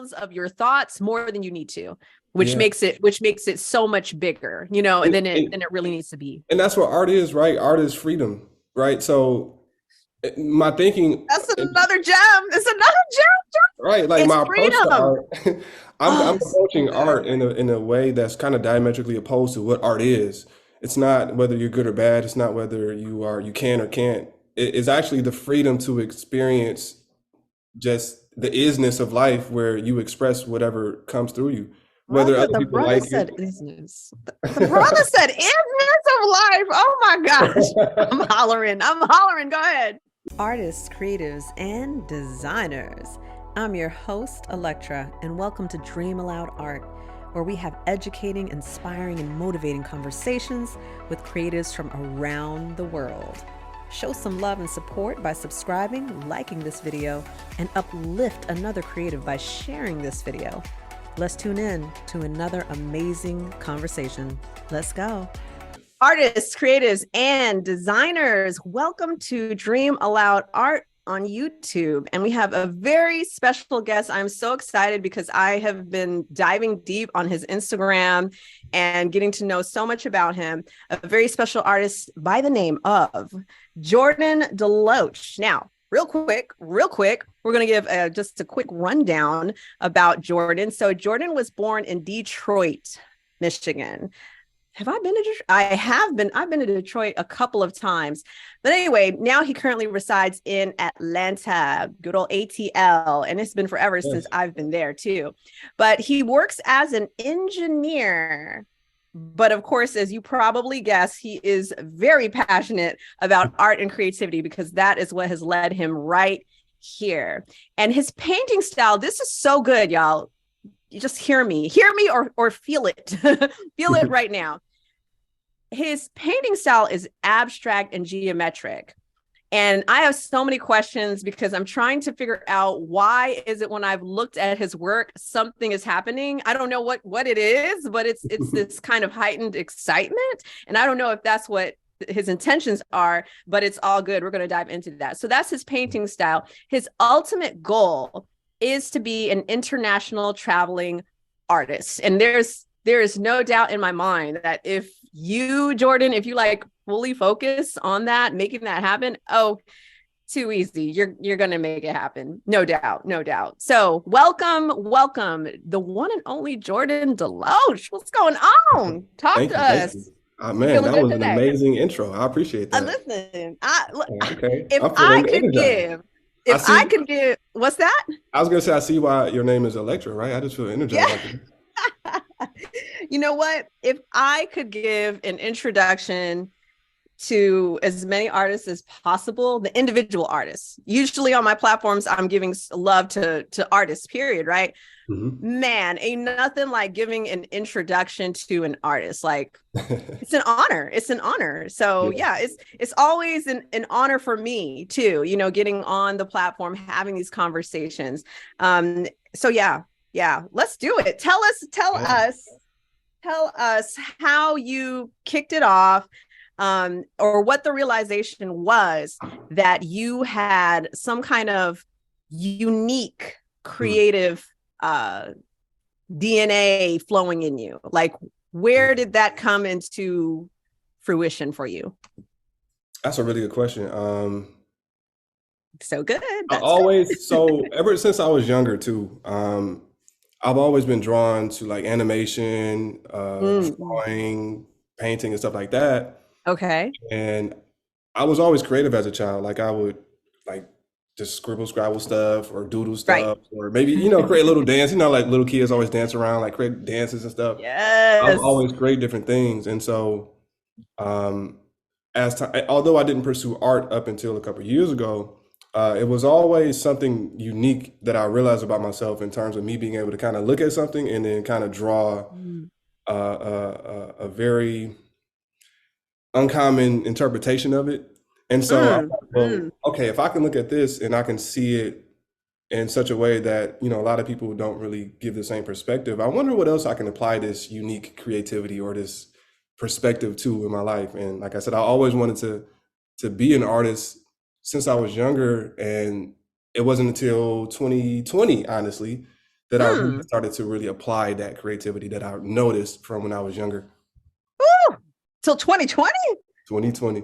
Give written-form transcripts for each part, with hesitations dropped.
bounds of your thoughts more than you need to, which Yeah. makes it so much bigger, And, than and, it really needs to be. and that's what art is, right? Art is freedom, right? So my thinking, That's another gem. It's another gem. right, like It's my approach to freedom. art, I'm Oh, so approaching art good. in a way that's kind of diametrically opposed to what art is. It's not whether you're good or bad. It's not whether you can or can't. It's actually the freedom to experience just the isness of life where you express whatever comes through you, whether Brother, other the people brother like said it. isness. The brother said isness of life. Oh my gosh. I'm hollering. I'm hollering. Go ahead. Artists, creatives, and designers. I'm your host, Electra, and welcome to Dream Aloud Art, where we have educating, inspiring, and motivating conversations with creatives from around the world. Show some love and support by subscribing, liking this video, and uplift another creative by sharing this video. Let's tune in to another amazing conversation. Let's go. Artists, creatives, and designers, welcome to Dream Aloud Art on YouTube. And we have a very special guest. I'm so excited because I have been diving deep on his Instagram and getting to know so much about him. A very special artist by the name of Jordan DeLoach. Now, real quick, we're going to give just a quick rundown about Jordan. So Jordan was born in Detroit, Michigan. Have I been to Detroit? I have been. I've been to Detroit a couple of times. But anyway, now he currently resides in Atlanta, good old ATL. And it's been forever since Yes. I've been there too. But he works as an engineer. But of course, as you probably guess, he is very passionate about art and creativity because that is what has led him right here. And his painting style, this is so good, y'all. You just hear me or feel it. Feel it right now. His painting style is abstract and geometric. And I have so many questions because I'm trying to figure out why is it when I've looked at his work, something is happening. I don't know what it is, but it's this kind of heightened excitement. And I don't know if that's what his intentions are, but it's all good. We're going to dive into that. So that's his painting style. His ultimate goal is to be an international traveling artist. And there is no doubt in my mind that if you, Jordan, if you like fully focus on that, making that happen, oh, too easy. You're going to make it happen. No doubt. No doubt. So welcome, the one and only Jordan DeLoach. What's going on? Talk Thank to you. Thank us. you. You Man, feeling that good was an today? amazing intro. I appreciate that. Listen, Okay. if I'm I feeling could energized. give, I if I see. could give, what's that? I was gonna say I see why your name is Electra, right? I just feel Yeah. energized after You know what? If I could give an introduction to as many artists as possible, the individual artists. Usually on my platforms, I'm giving love to artists, period, right? this. Man, ain't nothing like giving an introduction to an artist. Like it's an honor. It's an honor. So Yeah. yeah, it's always an honor for me too, getting on the platform, having these conversations. So yeah, let's do it. Yeah. Tell us how you kicked it off, or what the realization was that you had some kind of unique Mm. creative DNA flowing in you. Like, where Yeah. did that come into fruition for you? That's a really good question. So good. I That's good. always, so ever since I was younger too, I've always been drawn to like animation, Mm. drawing, painting, and stuff like that. Okay. And I was always creative as a child. Like I would like just scribble, scrabble stuff or doodle Right. stuff, or maybe, create a little dance. Like little kids always dance around, like create dances and stuff. I would Yes. always create different things. And so, um, as time, although I didn't pursue art up until a couple of years ago, it was always something unique that I realized about myself in terms of me being able to kind of look at something and then kind of draw Mm. a very uncommon interpretation of it. And so I Mm. thought, well, Mm. okay, if I can look at this and I can see it in such a way that, a lot of people don't really give the same perspective, I wonder what else I can apply this unique creativity or this perspective to in my life. And like I said, I always wanted to be an artist since I was younger. And it wasn't until 2020, honestly, that I really Hmm. started to really apply that creativity that I noticed from when I was younger. Woo! Till 2020? 2020.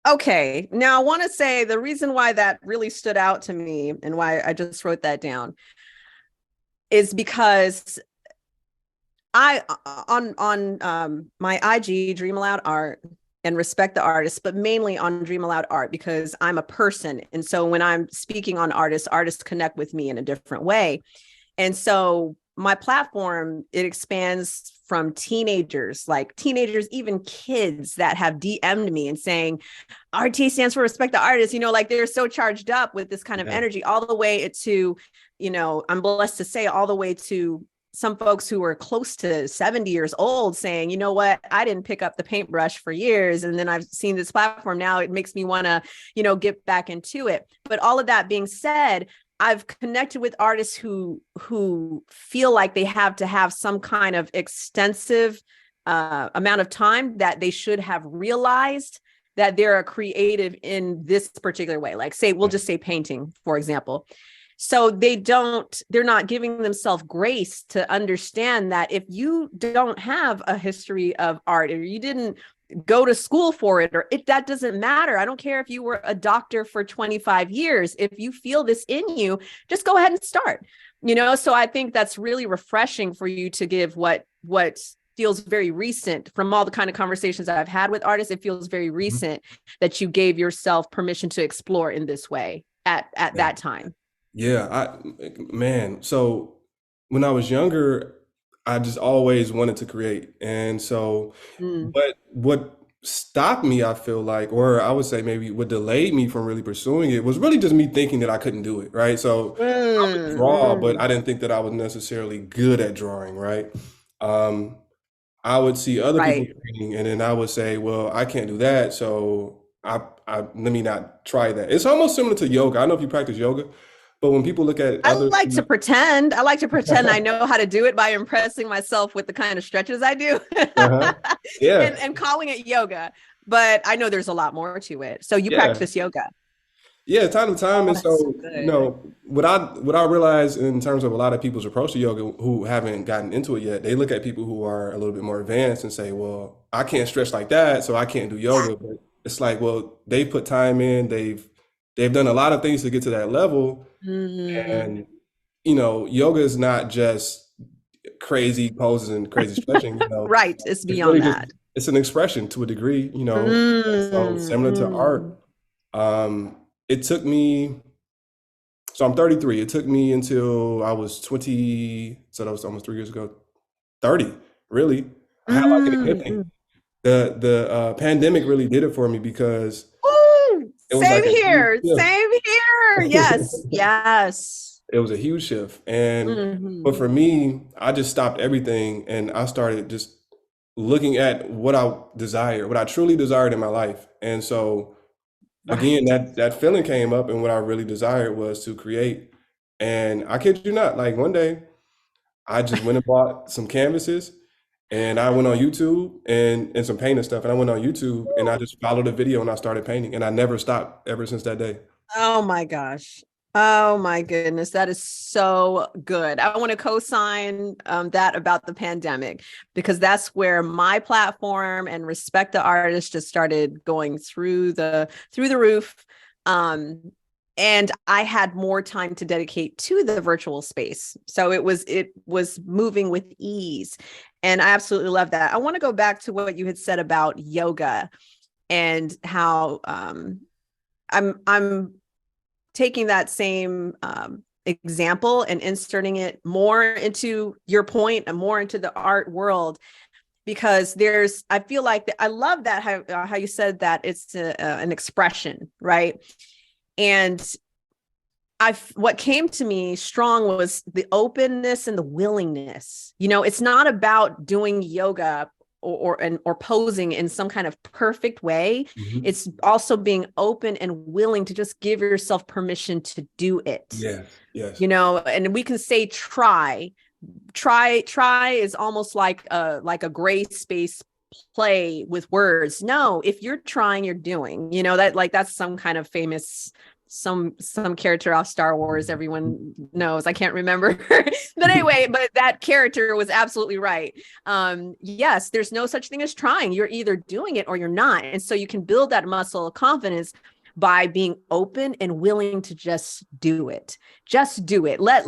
Okay. Now I want to say the reason why that really stood out to me and why I just wrote that down is because I on my IG Dream Aloud Art and Respect the Artist, but mainly on Dream Aloud Art because I'm a person. And so when I'm speaking on artists connect with me in a different way. And so my platform, it expands from teenagers, even kids that have DM'd me and saying, RT stands for Respect the Artist, like they're so charged up with this kind of Yeah. energy, all the way to, I'm blessed to say, all the way to some folks who were close to 70 years old saying, you know what, I didn't pick up the paintbrush for years. And then I've seen this platform. Now it makes me want to, get back into it. But all of that being said, I've connected with artists who feel like they have to have some kind of extensive amount of time that they should have realized that they're a creative in this particular way. Like we'll just say painting, for example. So they're not giving themselves grace to understand that if you don't have a history of art or you didn't go to school for it, that doesn't matter. I don't care if you were a doctor for 25 years. If you feel this in you, just go ahead and start, So I think that's really refreshing for you to give what feels very recent from all the kind of conversations that I've had with artists. It feels very recent that you gave yourself permission to explore in this way at that time. Yeah, man. So when I was younger, I just always wanted to create. And so, Mm. but what stopped me, I feel like, or I would say maybe what delayed me from really pursuing it was really just me thinking that I couldn't do it, right? So I would draw, but I didn't think that I was necessarily good at drawing, right? Um, I would see other people Right. painting, and then I would say, well, I can't do that, so let me not try that. It's almost similar to yoga. I don't know if you practice yoga, but when people look at I other, like to pretend. I like to pretend I know how to do it by impressing myself with the kind of stretches I do uh-huh. Yeah, and calling it yoga. But I know there's a lot more to it. So you yeah, practice yoga. yeah, time to time. Oh, And that's so so, good. what I realize in terms of a lot of people's approach to yoga who haven't gotten into it yet, they look at people who are a little bit more advanced and say, well, I can't stretch like that, so I can't do Yeah. yoga. But it's like, well, they put time in, they've done a lot of things to get to that level. Mm. And yoga is not just crazy poses and crazy stretching, Right. It's it's really beyond just that. it's an expression to a degree. So Mm, similar to mm. art, it took me, so I'm 33. It took me until I was 20, so that was almost 3 years ago, 30, really. I had like an Mm, epiphany. mm. The pandemic really did it for me because Ooh, it was like same a huge here. Same here. Yes. shift. Yes. It was a huge shift. But Hmm. for me, I just stopped everything and I started just looking at what I desire, what I truly desired in my life. And so again, Right. that feeling came up, and what I really desired was to create. And I kid you not, like one day I just went and bought some canvases and I went on YouTube and some painting stuff. And I went on YouTube and I just followed a video and I started painting. And I never stopped ever since that day. Oh my gosh. Oh my goodness. That is so good. I want to co-sign that about the pandemic because that's where my platform and Respect the Artist just started going through the roof. And I had more time to dedicate to the virtual space. So it was moving with ease. And I absolutely love that. I want to go back to what you had said about yoga and how I'm taking that same example and inserting it more into your point and more into the art world because I feel like I love that how you said that it's an expression, right? And what came to me strong was the openness and the willingness. It's not about doing yoga or posing in some kind of perfect way. Mhm. It's also being open and willing to just give yourself permission to do it. Yes, yes. And we can say try is almost like a gray space play with words. No, if you're trying, you're doing, that's some kind of famous some character off Star Wars. Everyone knows. I can't remember. But anyway, but that character was absolutely right. Yes, there's no such thing as trying. You're either doing it or you're not. And so you can build that muscle of confidence by being open and willing to just do it. Just do it. Let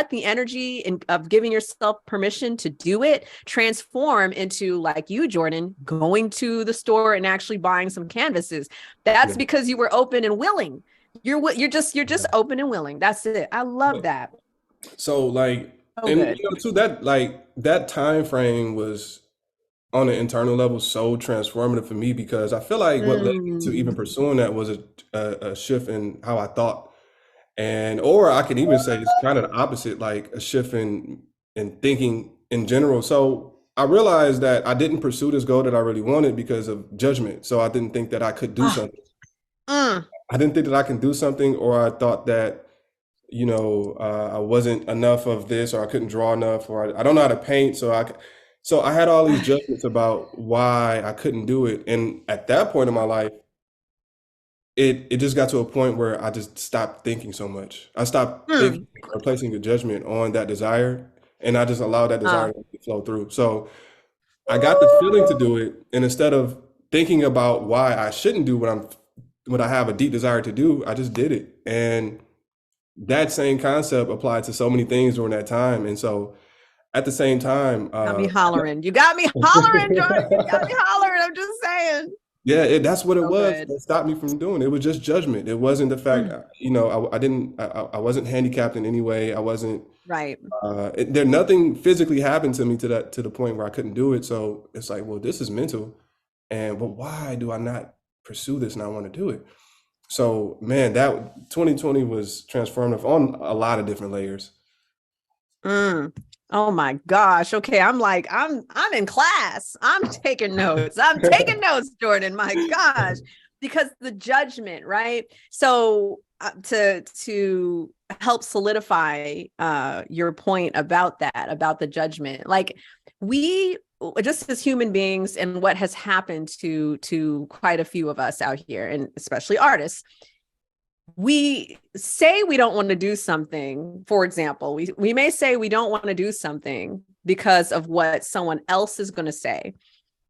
the energy of giving yourself permission to do it transform into, like you, Jordan, going to the store and actually buying some canvases. That's because you were open and willing. You're just open and willing. That's it. I love that. So like, So and good. too, that like that time frame was on an internal level so transformative for me, because I feel like what led me to even pursuing that was a shift in how I thought. And or I could even say it's kind of the opposite, like a shift in thinking in general. So I realized that I didn't pursue this goal that I really wanted because of judgment. So I didn't think that I could do something. I didn't think that I can do something, or I thought that, I wasn't enough of this, or I couldn't draw enough, or I don't know how to paint. So I had all these judgments about why I couldn't do it. And at that point in my life, it just got to a point where I just stopped thinking so much. I stopped thinking or placing the judgment on that desire, and I just allowed that desire to flow through. So I got the feeling to do it, and instead of thinking about why I shouldn't do what I have a deep desire to do, I just did it. And that same concept applied to so many things during that time. And so at the same time, got me hollering. You got me hollering, Jordan. You got me hollering. I'm just saying. yeah, that's what it So was good. that stopped me from doing it. It was just judgment. It wasn't the fact, I wasn't handicapped in any way. I wasn't, Right. nothing physically happened to me to the point where I couldn't do it. So it's like, well, this is mental. But why do I not pursue this and I want to do it? So man, that 2020 was transformative on a lot of different layers. Oh my gosh. Okay. I'm in class. I'm taking notes. I'm taking notes, Jordan. My gosh. Because the judgment, right? So to help solidify your point about the judgment, like we just as human beings, and what has happened to quite a few of us out here, and especially artists, we say we don't want to do something. For example, we may say we don't want to do something because of what someone else is going to say.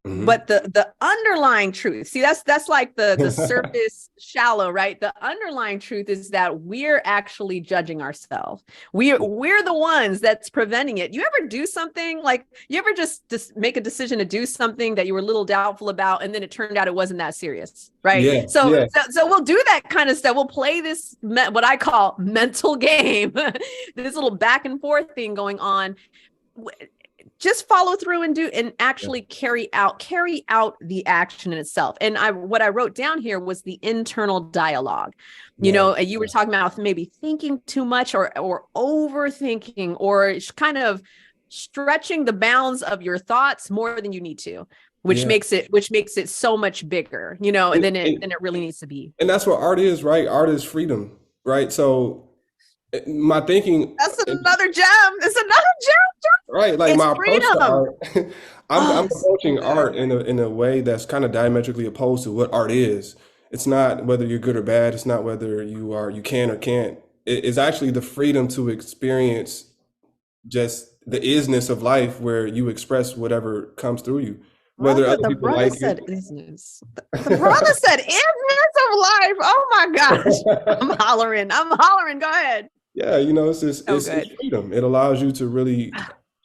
But the underlying truth, see, that's like the surface shallow, right? The underlying truth is that we're actually judging ourselves. We're the ones that's preventing it. You ever do something, like you ever just make a decision to do something that you were a little doubtful about, and then it turned out it wasn't that serious, right? Yeah, So yeah. so we'll do that kind of stuff. We'll play this what I call mental game, this little back and forth thing going on. Just follow through and do, and actually carry out the action in itself. And what I wrote down here was the internal dialogue. You were talking about maybe thinking too much, or overthinking, or kind of stretching the bounds of your thoughts more than you need to, which makes it so much bigger, than it really needs to be. And that's what art is, right? Art is freedom, right? So my thinking, That's another gem. It's another gem. right? Like It's my approach to freedom. art, I'm approaching so art good. in a way that's kind of diametrically opposed to what art is. It's not whether you're good or bad. It's not whether you can or can't. It's actually the freedom to experience just the isness of life, where you express whatever comes through you, whether Brother, other the people brother like said isness. The brother said isness of life. Oh my gosh. I'm it. hollering. Go ahead. Yeah, So it's good. freedom. It allows you to really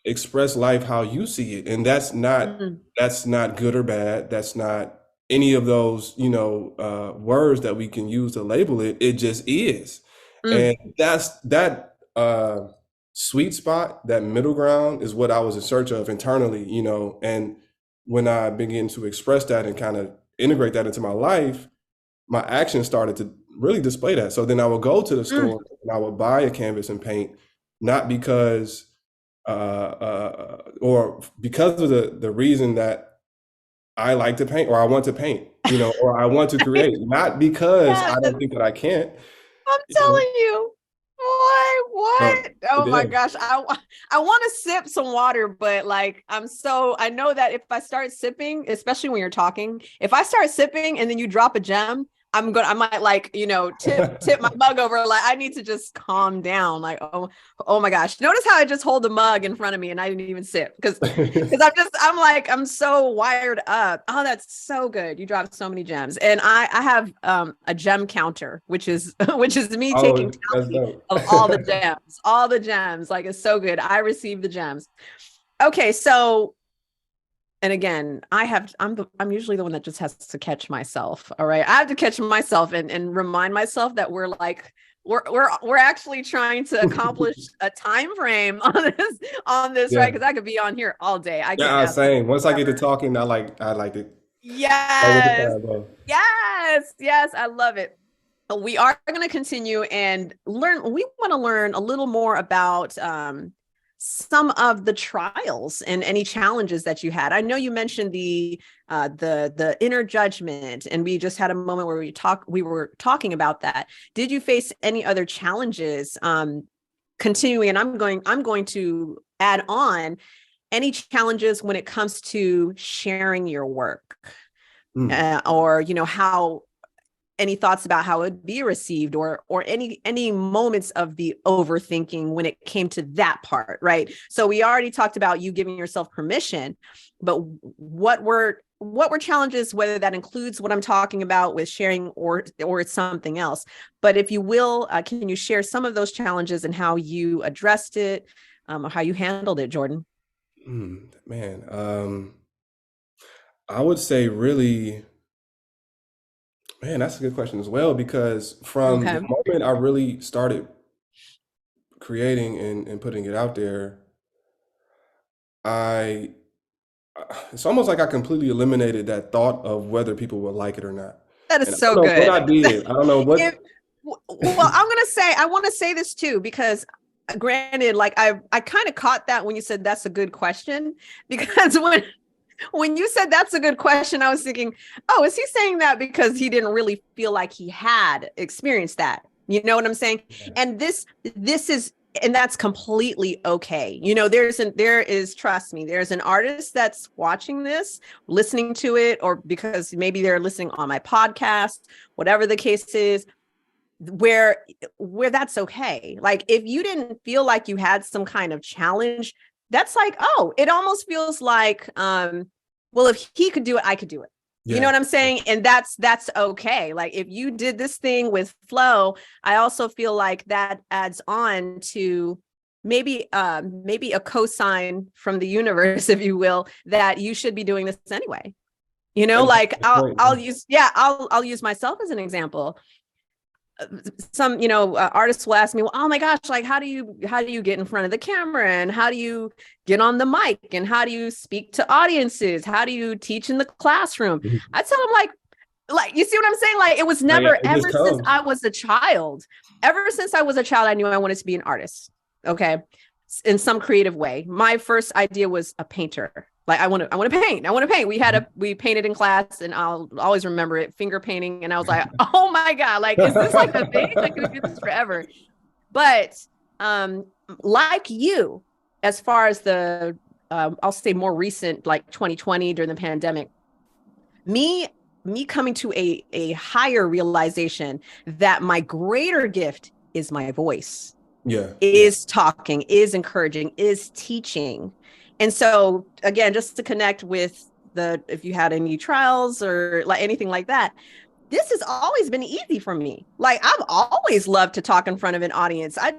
express life how you see it, and that's not good or bad. That's not any of those words that we can use to label it. It just is, and that's that sweet spot, that middle ground, is what I was in search of internally. And when I began to express that and kind of integrate that into my life, my actions started to really display that. So then I would go to the store and I would buy a canvas and paint, not because or because of the reason that I like to paint, or I want to paint, or I want to create, not because Yes, I don't think that I can't. I'm You know? telling you. So What? Oh my yeah. gosh. I want to sip some water, but like I know that if I start sipping, especially when you're talking, if I start sipping and then you drop a gem, I might like, tip my mug over. Like, I need to just calm down. Like, oh my gosh. Notice how I just hold the mug in front of me and I didn't even sip because I'm so wired up. Oh, that's so good. You dropped so many gems. And I have a gem counter, which is me taking that's tally dope. of all the gems. Like, it's so good. I receive the gems. Okay, so, and again, I'm usually the one that just has to catch myself. All right. I have to catch myself and remind myself that we're actually trying to accomplish a time frame on this, right? Yeah. Because I could be on here all day. I can Yeah, ask same. Once I get to whatever. talking, I like to go with the Yes. time, bro. Yes. I love it. We are going to continue and learn. We want to learn a little more about some of the trials and any challenges that you had. I know you mentioned the inner judgment, and we just had a moment where we were talking about that. Did you face any other challenges continuing? And I'm going to add on any challenges when it comes to sharing your work, Mm. or how any thoughts about how it would be received, or any moments of the overthinking when it came to that part, right? So we already talked about you giving yourself permission, but what were challenges, whether that includes what I'm talking about with sharing or it's something else. But if you will, can you share some of those challenges and how you addressed it, or how you handled it, Jordan? Man, I would say really, man, that's a good question as well, because from the Okay. moment I really started creating and putting it out there, I it's almost like I completely eliminated that thought of whether people would like it or not. That And is I don't so know what good. I did. I don't know If, what. well, I want to say this too, because granted, like I kind of caught that when you said that's a good question, because when you said that's a good question, I was thinking, oh, is he saying that because he didn't really feel like he had experienced that? You know what I'm saying? And this is, and that's completely okay. There is, trust me, there's an artist that's watching this, listening to it, or because maybe they're listening on my podcast, whatever the case is, where that's okay. Like, if you didn't feel like you had some kind of challenge, that's like, oh, it almost feels like, well, if he could do it, I could do it. You know Yeah. what I'm saying? And that's okay. Like, if you did this thing with flow, I also feel like that adds on to maybe a cosign from the universe, if you will, that you should be doing this anyway. And that's Like, the point. I'll use myself as an example. Some artists will ask me, well, oh my gosh, like, how do you get in front of the camera, and how do you get on the mic, and how do you speak to audiences, how do you teach in the classroom? Mhm. I tell them, like, you see what I'm saying? Like, it was Oh, yeah, never, it ever just since comes. I was a child, I knew I wanted to be an artist. Okay. In some creative way. My first idea was a painter. Like, I want to paint. We painted in class, and I'll always remember it, finger painting. And I was like, oh my God, like, is this like a thing? Like, we do this forever. But um, like you, as far as the, I'll say more recent, like 2020 during the pandemic, me coming to a higher realization that my greater gift is my voice, Yeah, yeah. is talking, is encouraging, is teaching. And so, again, just to connect with if you had any trials or like anything like that, this has always been easy for me. Like, I've always loved to talk in front of an audience. I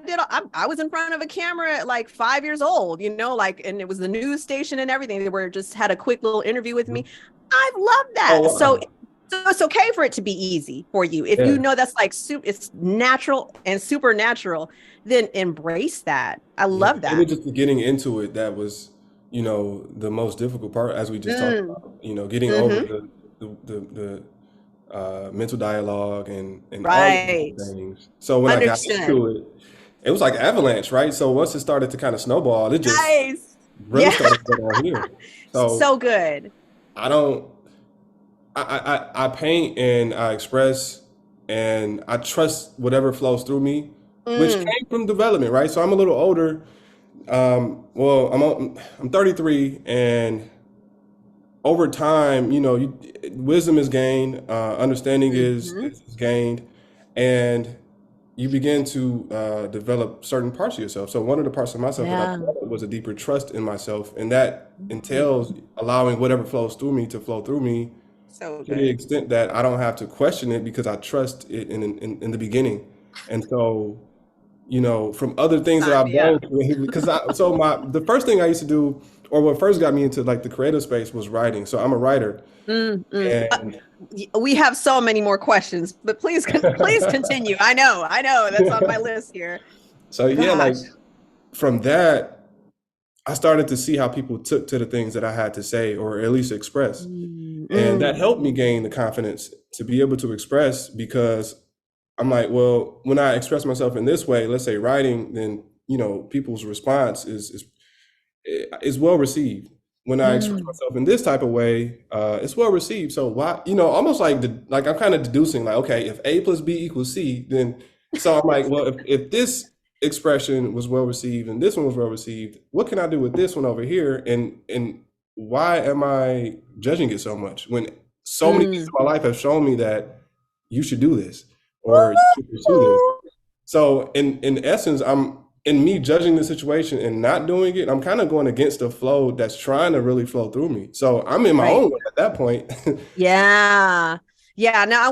was in front of a camera at like 5 years old, like, and it was the news station and everything. They were just had a quick little interview with me. Mhm. I've loved Oh, that. So wow. it's okay for it to be easy for you. If you Yeah. know that's like it's natural and supernatural, then embrace that. I Yeah. love It was that. just getting into it that was, the most difficult part, as we just talked Mm, about, getting over mm-hmm. the mental dialogue and all of those Right. things. So when I got Understood. into it, it was like avalanche, right? So once it started to kind of snowball, it just Nice. really Yeah. started to go downhill. So So good. I don't, I paint and I express and I trust whatever flows through me, which Mm, came from development, right? So I'm a little older. Well, I'm 33, and over time, wisdom is gained, understanding Hmm. is gained, and you begin to develop certain parts of yourself. So one of the parts of myself that I Yeah. developed was a deeper trust in myself, and that Mm. entails allowing whatever flows through me to flow through me So to the good. extent that I don't have to question it because I trust it in the beginning. And so, from other things that Sign I've me up. done, because the first thing I used to do, or what first got me into like the creative space was writing. So I'm a writer, Mm, mm. and We have so many more questions, but please continue. I know that's on my list here. so yeah, like Gosh. from that, I started to see how people took to the things that I had to say or at least express. Mm, And that mm, helped me gain the confidence to be able to express because I'm like, well, when I express myself in this way, let's say writing, then people's response is well received. When I express mm. myself in this type of way, it's well received. So why, almost like I'm kind of deducing, like, okay, if A plus B equals C, then so I'm like, well, if this expression was well received and this one was well received, what can I do with this one over here? And why am I judging it so much when so many pieces Mm. of my life have shown me that you should do this or you should pursue this? So in essence, I'm in me judging the situation and not doing it, I'm kind of going against the flow that's trying to really flow through me. So I'm in my Right. own way at that point. Yeah. Yeah. Now I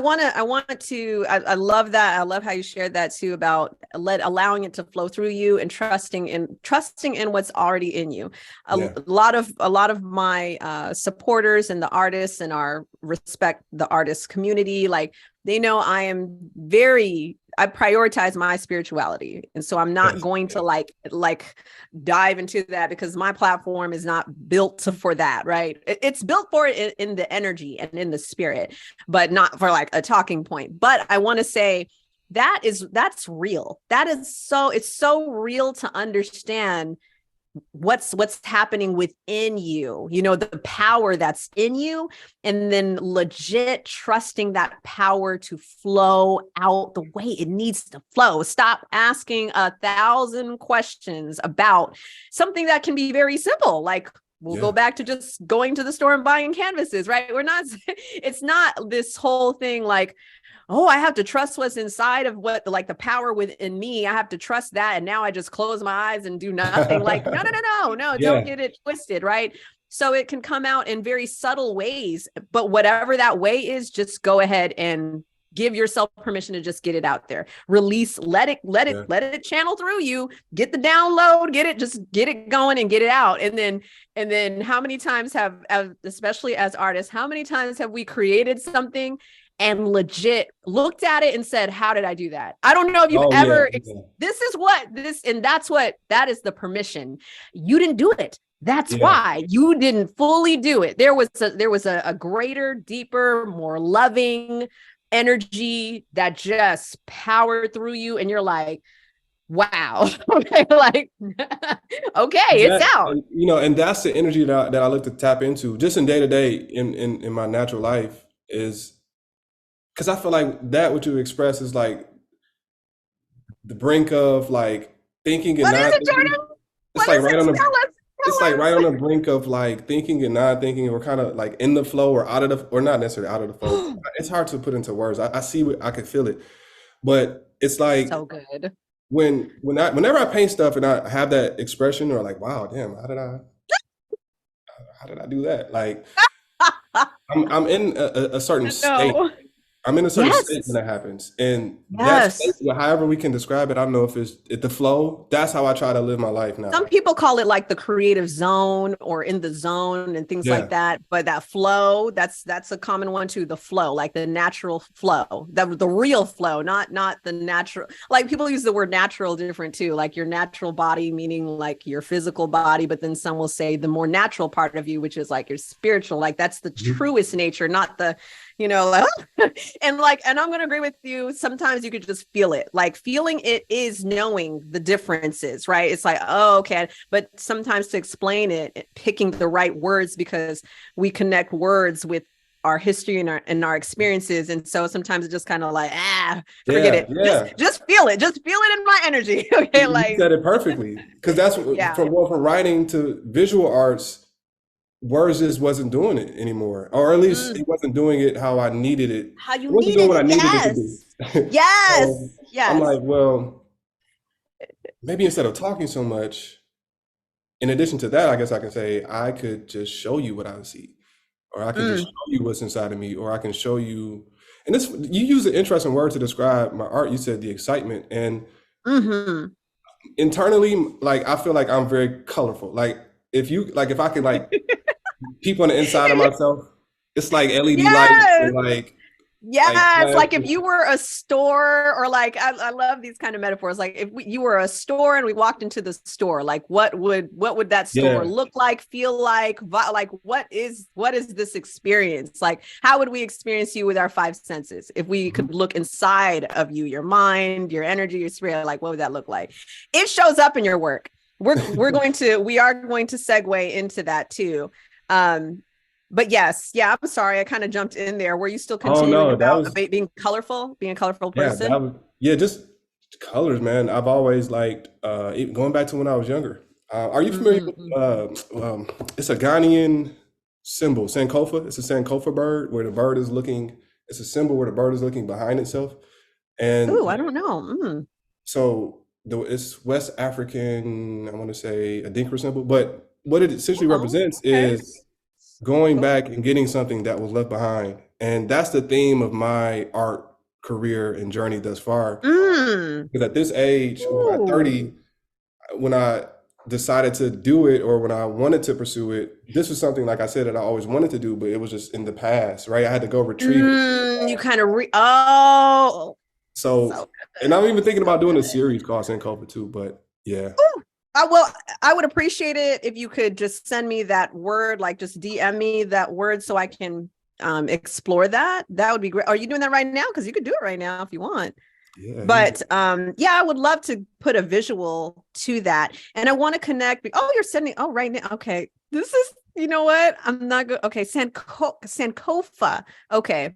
love that. I love how you shared that too about allowing it to flow through you and trusting in what's already in you. Yeah. A lot of my supporters and the artists and our respect the artist community, like they know I prioritize my spirituality. And so I'm not Yes. going to like dive into that because my platform is not built for that, right? It's built for it in the energy and in the spirit, but not for like a talking point. But I want to say that's real. It's so real to understand what's happening within you, the power that's in you, and then legit trusting that power to flow out the way it needs to flow. Stop asking 1,000 questions about something that can be very simple, like we'll go Yeah. back to just going to the store and buying canvases, right? We're not It's not this whole thing like, oh, I have to trust what's inside of what, like the power within me. I have to trust that. And now I just close my eyes and do nothing. Like, no, don't Yeah. get it twisted, right? So it can come out in very subtle ways, but whatever that way is, just go ahead and give yourself permission to just get it out there. Release, Yeah. let it channel through you, get the download, just get it going and get it out. And then how many times especially as artists, how many times have we created something and legit looked at it and said, how did I do that? I don't know if you've Oh yeah. ever, Yeah. that is the permission. You didn't do it. That's Yeah. why you didn't fully do it. There was a greater, deeper, more loving energy that just powered through you. And you're like, wow. Okay. Like, okay, it's That out. and that's the energy that I look to tap into just in day to day in my natural life is because I feel like that what you express is like the brink of like thinking and What is not it, thinking. Jordan? It's What like is right it? on the it's like Tell right on the brink of like thinking and not thinking, or kind of like in the flow or out of the, or not necessarily out of the flow. us. It's hard to put into words. I see what I can feel it, but it's like So good. whenever I paint stuff and I have that expression or like, wow, damn, how did I do that? Like I'm in a certain state. No. I'm in a certain state when Yes. that happens, and that state, Yes. however we can describe it, I don't know if it's the flow. That's how I try to live my life Some now. people call it like the creative zone or in the zone and things like Yeah, that. But that flow, that's a common one too. The flow, like the natural flow, the real flow, not the natural. Like people use the word natural different too. Like your natural body, meaning like your physical body, but then some will say the more natural part of you, which is like your spiritual. Like that's the mhm, truest nature, not the, like, and I'm gonna agree with you. Sometimes you could just feel it. Like feeling it is knowing the differences, right? It's like, oh, okay. But sometimes to explain it, picking the right words because we connect words with our history and our experiences. And so sometimes it's just kind of like, forget yeah, it. yeah. Just feel it. Just feel it in my energy. Okay. You Like, said it perfectly because that's yeah. from writing to visual arts. words just wasn't doing it anymore, or at least Mm, it wasn't doing it how I needed it. It how you wasn't need doing what it. I needed it to do. Yes. Yes. So I'm Yes. like, well, maybe instead of talking so much, in addition to that, I guess I can say I could just show you what I see, or I can just Mm, show you what's inside of me, or I can show you. And this, you use an interesting word to describe my art. You said the excitement, and hmm internally, like I feel like I'm very colorful. Like if I could like peep on the inside of myself, it's like LED lights Yes. and like Yes, like if flashes. you were a store, or like I love these kind of metaphors. Like if you were a store and we walked into the store, like what would that store Yeah. look like, feel like, like what is this experience? Like how would we experience you with our five senses if we Mhm. could look inside of you, your mind, your energy, your spirit? Like what would that look like? It shows up in your work. We are going to segue into that too. Um, but yes, yeah, I'm sorry. I kind of jumped in there. Were you still Oh continuing no, that about was being a colorful yeah, person? just colors, man. I've always liked going back to when I was younger. Are you familiar with Mm-hmm. it's a Ghanaian symbol, Sankofa? It's a Sankofa bird where the bird is looking, it's a symbol where the bird is looking behind itself. Oh, And I don't know. so it's West African, I want to say a Dinka symbol, but what it essentially Oh, represents okay. is going Cool. back and getting something that was left behind. And that's the theme of my art career and journey thus far. Mm. Because at this age, or at Ooh. 30, when I decided to do it or when I wanted to pursue it, this was something, like I said, that I always wanted to do, but it was just in the past, right? I had to go retrieve it. You kind of oh, So, so and good. I'm even thinking So about doing a good. series called Sankofa too, but yeah. Ooh. Well, I would appreciate it if you could just send me that word, like just DM me that word so I can explore that. That would be great. Are you doing that right now? Because you could do it right now if you want. Yeah, But yeah, I would love to put a visual to that. And I want to connect. Oh, you're sending, oh, right now. Okay. This is, you know what? I'm not good. Okay. Sankofa. Okay.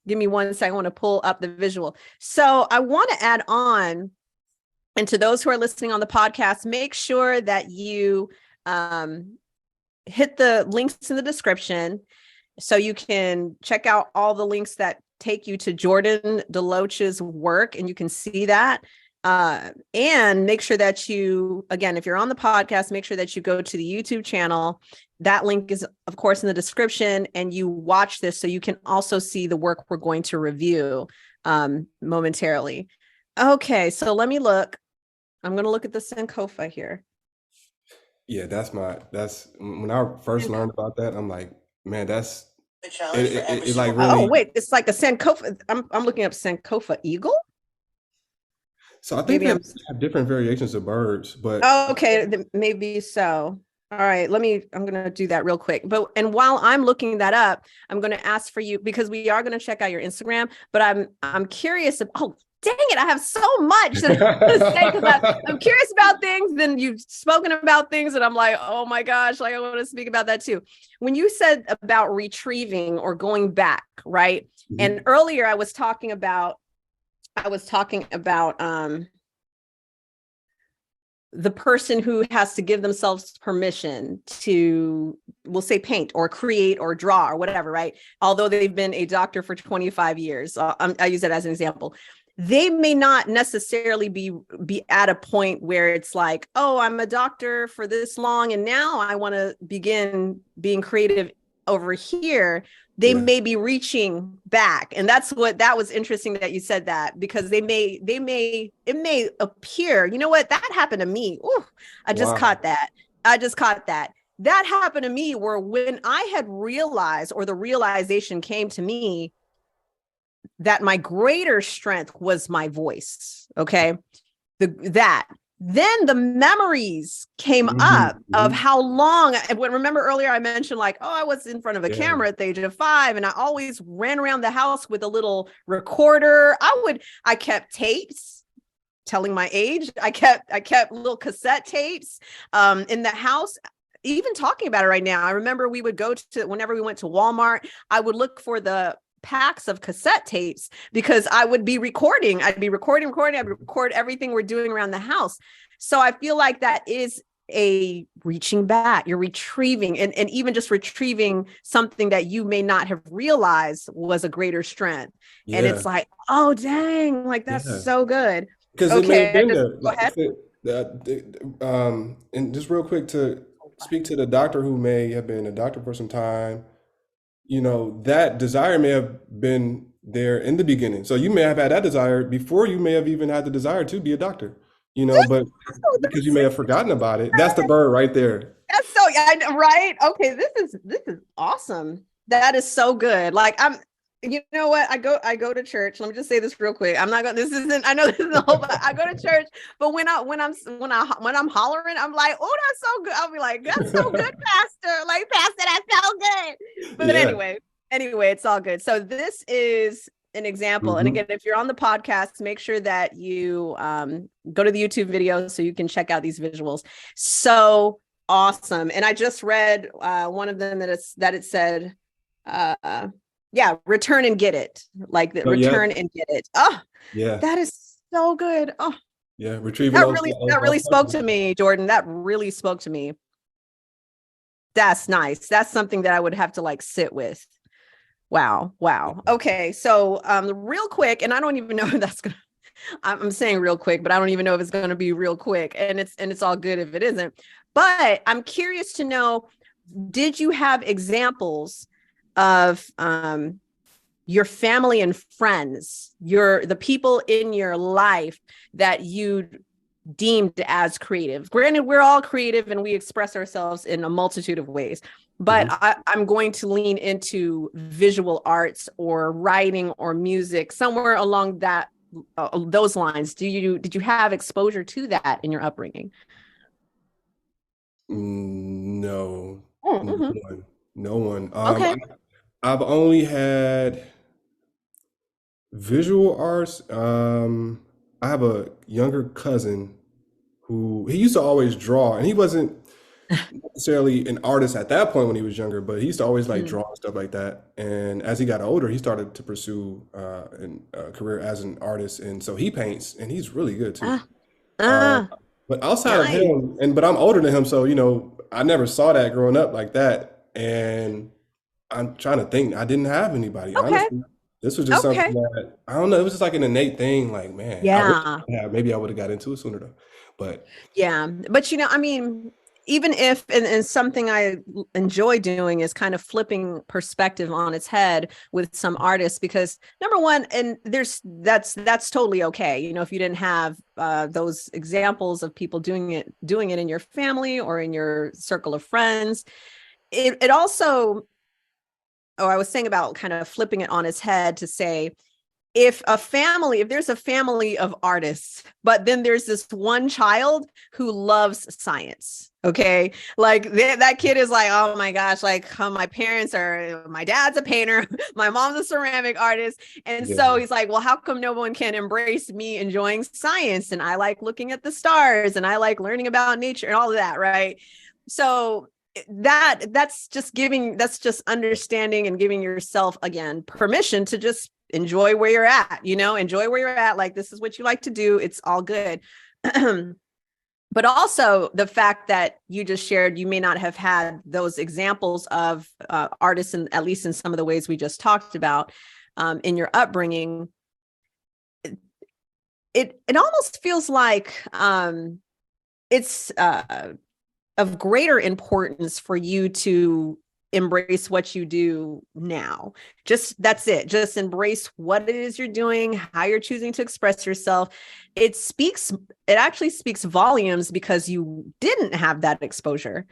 Give me one second. I want to pull up the visual. So I want to add on, and to those who are listening on the podcast, make sure that you hit the links in the description so you can check out all the links that take you to Jordan DeLoach's work, and you can see that. And make sure that you, again, if you're on the podcast, make sure that you go to the YouTube channel. That link is, of course, in the description, and you watch this so you can also see the work we're going to review momentarily. Okay, so let me look. I'm going to look at the Sankofa here. yeah, that's when I first learned about that, I'm like, man, that's The challenge for every it like single. Oh, really. wait, it's like a Sankofa. I'm looking up Sankofa eagle. So I think Maybe that I'm. they have different variations of birds, but Oh, okay, maybe so. All right, I'm going to do that real quick. And while I'm looking that up, I'm going to ask for you, because we are going to check out your Instagram, but I'm curious. Oh, dang it. I have so much to say, because I'm curious about things. Then you've spoken about things and I'm like, oh my gosh, like I want to speak about that too. When you said about retrieving or going back, right? And Mhm. earlier I was talking about the person who has to give themselves permission to, we'll say, paint or create or draw or whatever, right? Although they've been a doctor for 25 years, I use it as an example. They may not necessarily be at a point where it's like, oh, I'm a doctor for this long and now I want to begin being creative over here. They Yeah. may be reaching back, and that was interesting that you said that, because it may appear, you know what, that happened to me. Ooh, I just Wow. caught that. That happened to me, where when I had realized, or the realization came to me, that my greater strength was my voice. Okay. That then the memories came Mhm, up of mhm. how long. Remember earlier I mentioned, like, oh, I was in front of a Yeah. camera at the age of 5, and I always ran around the house with a little recorder. I kept tapes, telling my age. I kept little cassette tapes in the house. Even talking about it right now, I remember we would go to, whenever we went to Walmart, I would look for the packs of cassette tapes, because I would be recording. I'd be recording. I'd record everything we're doing around the house. So I feel like that is a reaching back, you're retrieving, and even just retrieving something that you may not have realized was a greiter strength. And Yeah. it's like, oh dang, like that's Yeah. so good. Because it may have Okay, been just there. go Like ahead. if it, and just real quick to speak to the doctor who may have been a doctor for some time, that desire may have been there in the beginning. So you may have had that desire before you may have even had the desire to be a doctor, but Oh, because you may have forgotten about it. That's the bird right there. that's so, I know, right? Okay, this is awesome. That is so good. Like you know what? I go to church. Let me just say this real quick. I'm not going. This isn't. I know this isn't the whole. But I go to church. But when I'm hollering, I'm like, oh, that's so good. I'll be like, that's so good, Pastor. Like, Pastor, that's so good. But Yeah. anyway, it's all good. So this is an example. And Hmm. again, if you're on the podcast, make sure that you go to the YouTube video so you can check out these visuals. So awesome. And I just read one of them that it said, yeah, return and get it. Like the Oh yeah. return and get it. Oh, Yeah. that is so good. Oh, Yeah. Retrieving that those, really lost spoke to purposes. me, Jordan. That really spoke to me. That's nice. That's something that I would have to like sit with. Wow. Okay. So real quick, and I don't even know if that's gonna, I'm saying real quick, but I don't even know if it's gonna be real quick. And it's all good if it isn't. But I'm curious to know, did you have examples of your family and friends, the people in your life that you deemed as creative? Granted, we're all creative and we express ourselves in a multitude of ways, but Mhm. I'm going to lean into visual arts or writing or music, somewhere along those lines. Did you have exposure to that in your upbringing? No, no Mm-hmm. one, no one. Okay. I've only had visual arts. I have a younger cousin who he used to always draw, and he wasn't necessarily an artist at that point when he was younger, but he used to always like Mm. draw and stuff like that. And as he got older, he started to pursue a career as an artist, and so he paints, and he's really good too. Ah, Um, ah, but outside of nice. him, but I'm older than him, so I never saw that growing up like that. And I'm trying to think, I didn't have anybody, Okay. honestly. This was just something Okay. that I don't know. It was just like an innate thing. Like, man, I wish Yeah. I had. Maybe I would have got into it sooner though. But Yeah. But I mean, even if, and something I enjoy doing is kind of flipping perspective on its head with some artists, because number one, and that's totally okay. If you didn't have those examples of people doing it in your family or in your circle of friends, it also, oh, I was saying about kind of flipping it on its head to say, if there's a family of artists, but then there's this one child who loves science, okay, like that kid is like, oh my gosh, like my dad's a painter, my mom's a ceramic artist, and yeah, so he's like, well, how come no one can embrace me enjoying science, and I like looking at the stars, and I like learning about nature and all of that, right? So that's just understanding and giving yourself again permission to just enjoy where you're at, enjoy where you're at. Like, this is what you like to do. It's all good. But also the fact that you just shared, you may not have had those examples of artists, and at least in some of the ways we just talked about in your upbringing. It almost feels like it's of greater importance for you to embrace what you do now. That's it. Just embrace what it is you're doing, how you're choosing to express yourself. It actually speaks volumes, because you didn't have that exposure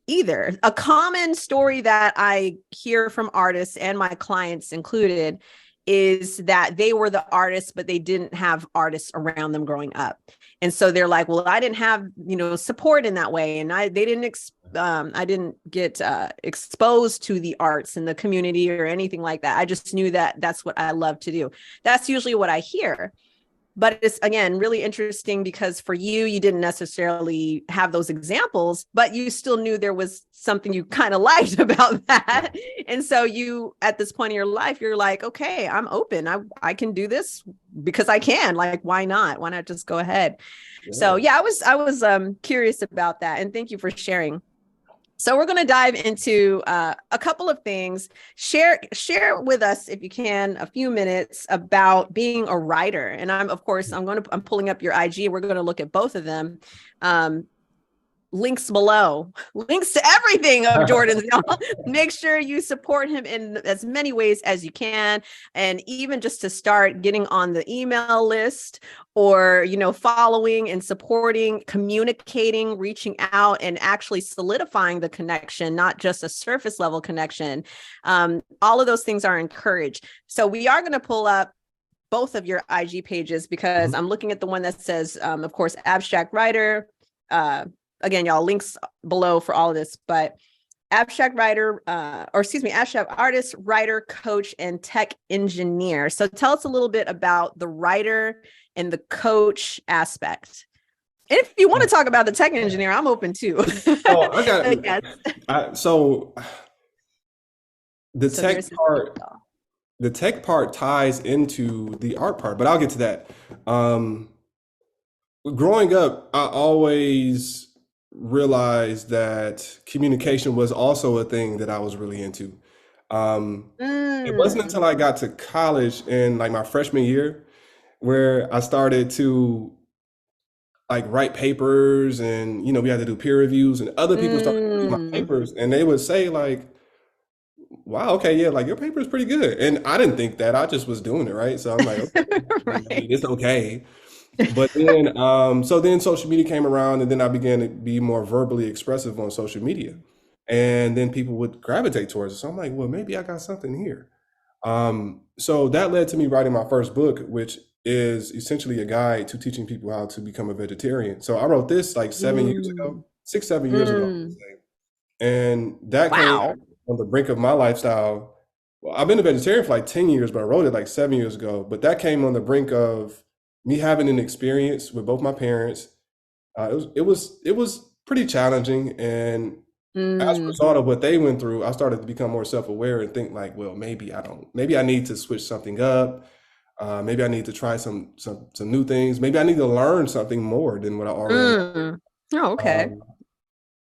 either. A common story that I hear from artists, and my clients included, is that they were the artists, but they didn't have artists around them growing up. And so they're like, well, I didn't have, support in that way. And I didn't get exposed to the arts in the community or anything like that. I just knew that that's what I love to do. That's usually what I hear. But it's, again, really interesting because for you, you didn't necessarily have those examples, but you still knew there was something you kind of liked about that. And so you, at this point in your life, you're like, okay, I'm open. I can do this because I can. Like, why not? Why not just go ahead? Yeah. So yeah, I was curious about that. And thank you for sharing. So we're going to dive into a couple of things. Share with us, if you can, a few minutes about being a writer. And I'm pulling up your IG. We're going to look at both of them. Links below, links to everything of Jordan's. Make sure you support him in as many ways as you can. And even just to start getting on the email list, or, following and supporting, communicating, reaching out, and actually solidifying the connection, not just a surface level connection. All of those things are encouraged. So we are going to pull up both of your IG pages because I'm looking at the one that says, of course, abstract writer. Again, y'all, links below for all of this, but abstract artist, writer, coach, and tech engineer. So tell us a little bit about the writer and the coach aspect. And if you want to talk about the tech engineer, I'm open too. Oh, I got it. Yes. So the tech part ties into the art part, but I'll get to that. Growing up, I always realized that communication was also a thing that I was really into. It wasn't until I got to college in like my freshman year where I started to like write papers, and we had to do peer reviews, and other people started reading my papers, and they would say like, wow, okay, yeah, like your paper is pretty good. And I didn't think that, I just was doing it, right? So I'm like, okay, right. It's okay. But then, so then social media came around, and then I began to be more verbally expressive on social media. And then people would gravitate towards it. So I'm like, well, maybe I got something here. So that led to me writing my first book, which is essentially a guide to teaching people how to become a vegetarian. So I wrote this like 7 years ago, 6, 7 years ago. And that came on the brink of my lifestyle. Well, I've been a vegetarian for like 10 years, but I wrote it like 7 years ago. But that came on the brink of me having an experience with both my parents. It was pretty challenging, and as a result of what they went through, I started to become more self-aware and think like, well, maybe I need to switch something up. Maybe I need to try some new things. Maybe I need to learn something more than what I already know. Oh, okay.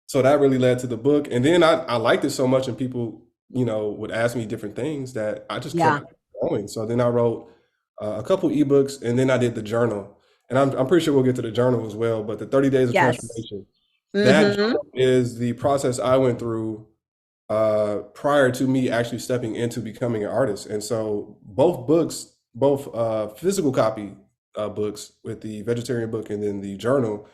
So that really led to the book, and then I liked it so much, and people would ask me different things that I just kept going. So then I wrote a couple ebooks, and then I did the journal, and I'm pretty sure we'll get to the journal as well. But the 30 Days of Transformation, that journal is the process I went through prior to me actually stepping into becoming an artist. And so both books, both physical copy books with the vegetarian book and then the journal,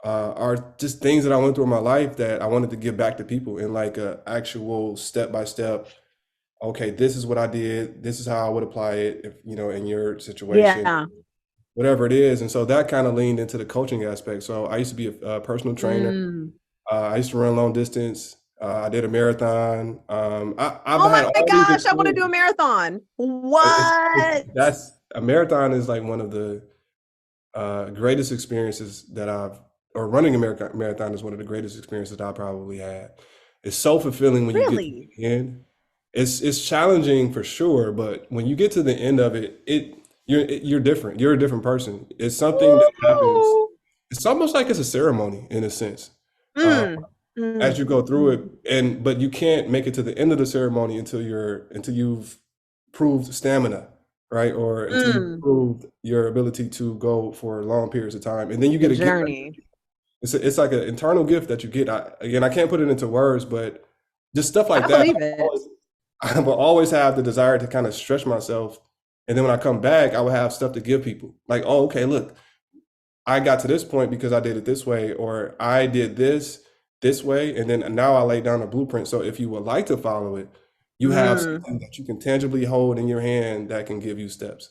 are just things that I went through in my life that I wanted to give back to people in like a actual step-by-step. Okay, this is what I did. This is how I would apply it if, in your situation, whatever it is. And so that kind of leaned into the coaching aspect. So I used to be a personal trainer. I used to run long distance. I did a marathon. Oh my gosh, I want to do a marathon. What? That's a marathon is like one of the greatest experiences that or running a marathon is one of the greatest experiences that I probably had. It's so fulfilling when you get to the end. It's challenging for sure, but when you get to the end of it, you're different. You're a different person. It's something that happens. It's almost like it's a ceremony in a sense. As you go through it, but you can't make it to the end of the ceremony until you've proved stamina, right? Or until you've proved your ability to go for long periods of time, and then you get a journey. It's like an internal gift that you get. I can't put it into words, but just stuff like that. I will always have the desire to kind of stretch myself, and then when I come back, I will have stuff to give people. Like, oh, okay, look, I got to this point because I did it this way, or I did this way, and then now I lay down a blueprint. So if you would like to follow it, you have something that you can tangibly hold in your hand that can give you steps.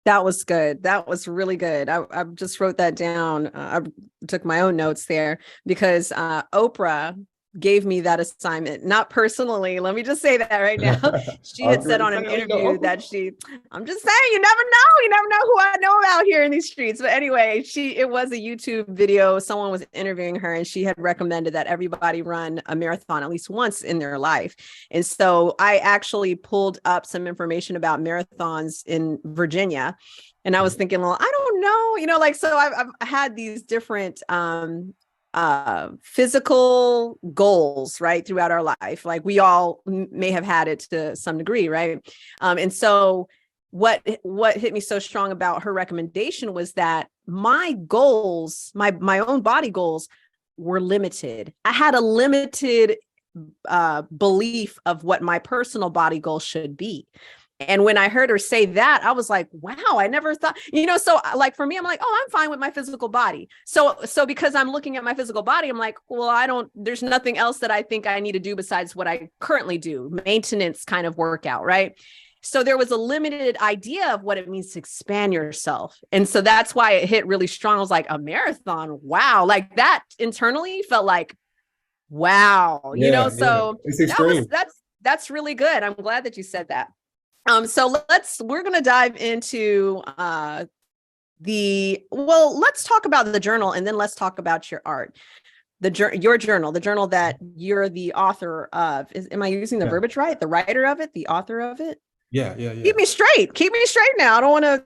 That was good. That was really good. I just wrote that down. I took my own notes there because Oprah gave me that assignment, not personally. Let me just say that right now. She had said on an interview that I'm just saying, you never know who I know out here in these streets. But anyway, it was a YouTube video. Someone was interviewing her and she had recommended that everybody run a marathon at least once in their life. And so I actually pulled up some information about marathons in Virginia. And I was thinking, well, I don't know, like, so I've had these different physical goals, right, throughout our life. Like we all may have had it to some degree, right? And so what hit me so strong about her recommendation was that my goals, my own body goals, were limited. I had a limited belief of what my personal body goal should be. And when I heard her say that, I was like, wow, I never thought, so like for me, I'm like, oh, I'm fine with my physical body. So because I'm looking at my physical body, I'm like, well, there's nothing else that I think I need to do besides what I currently do, maintenance kind of workout, right? So there was a limited idea of what it means to expand yourself. And so that's why it hit really strong. I was like, a marathon, wow. Like that internally felt like, wow, so it's extreme. that's really good. I'm glad that you said that. So we're going to dive into let's talk about the journal and then let's talk about your art. Your journal, the journal that you're the author of. Am I using the verbiage right? The writer of it, the author of it? Yeah. Keep me straight now. I don't want to,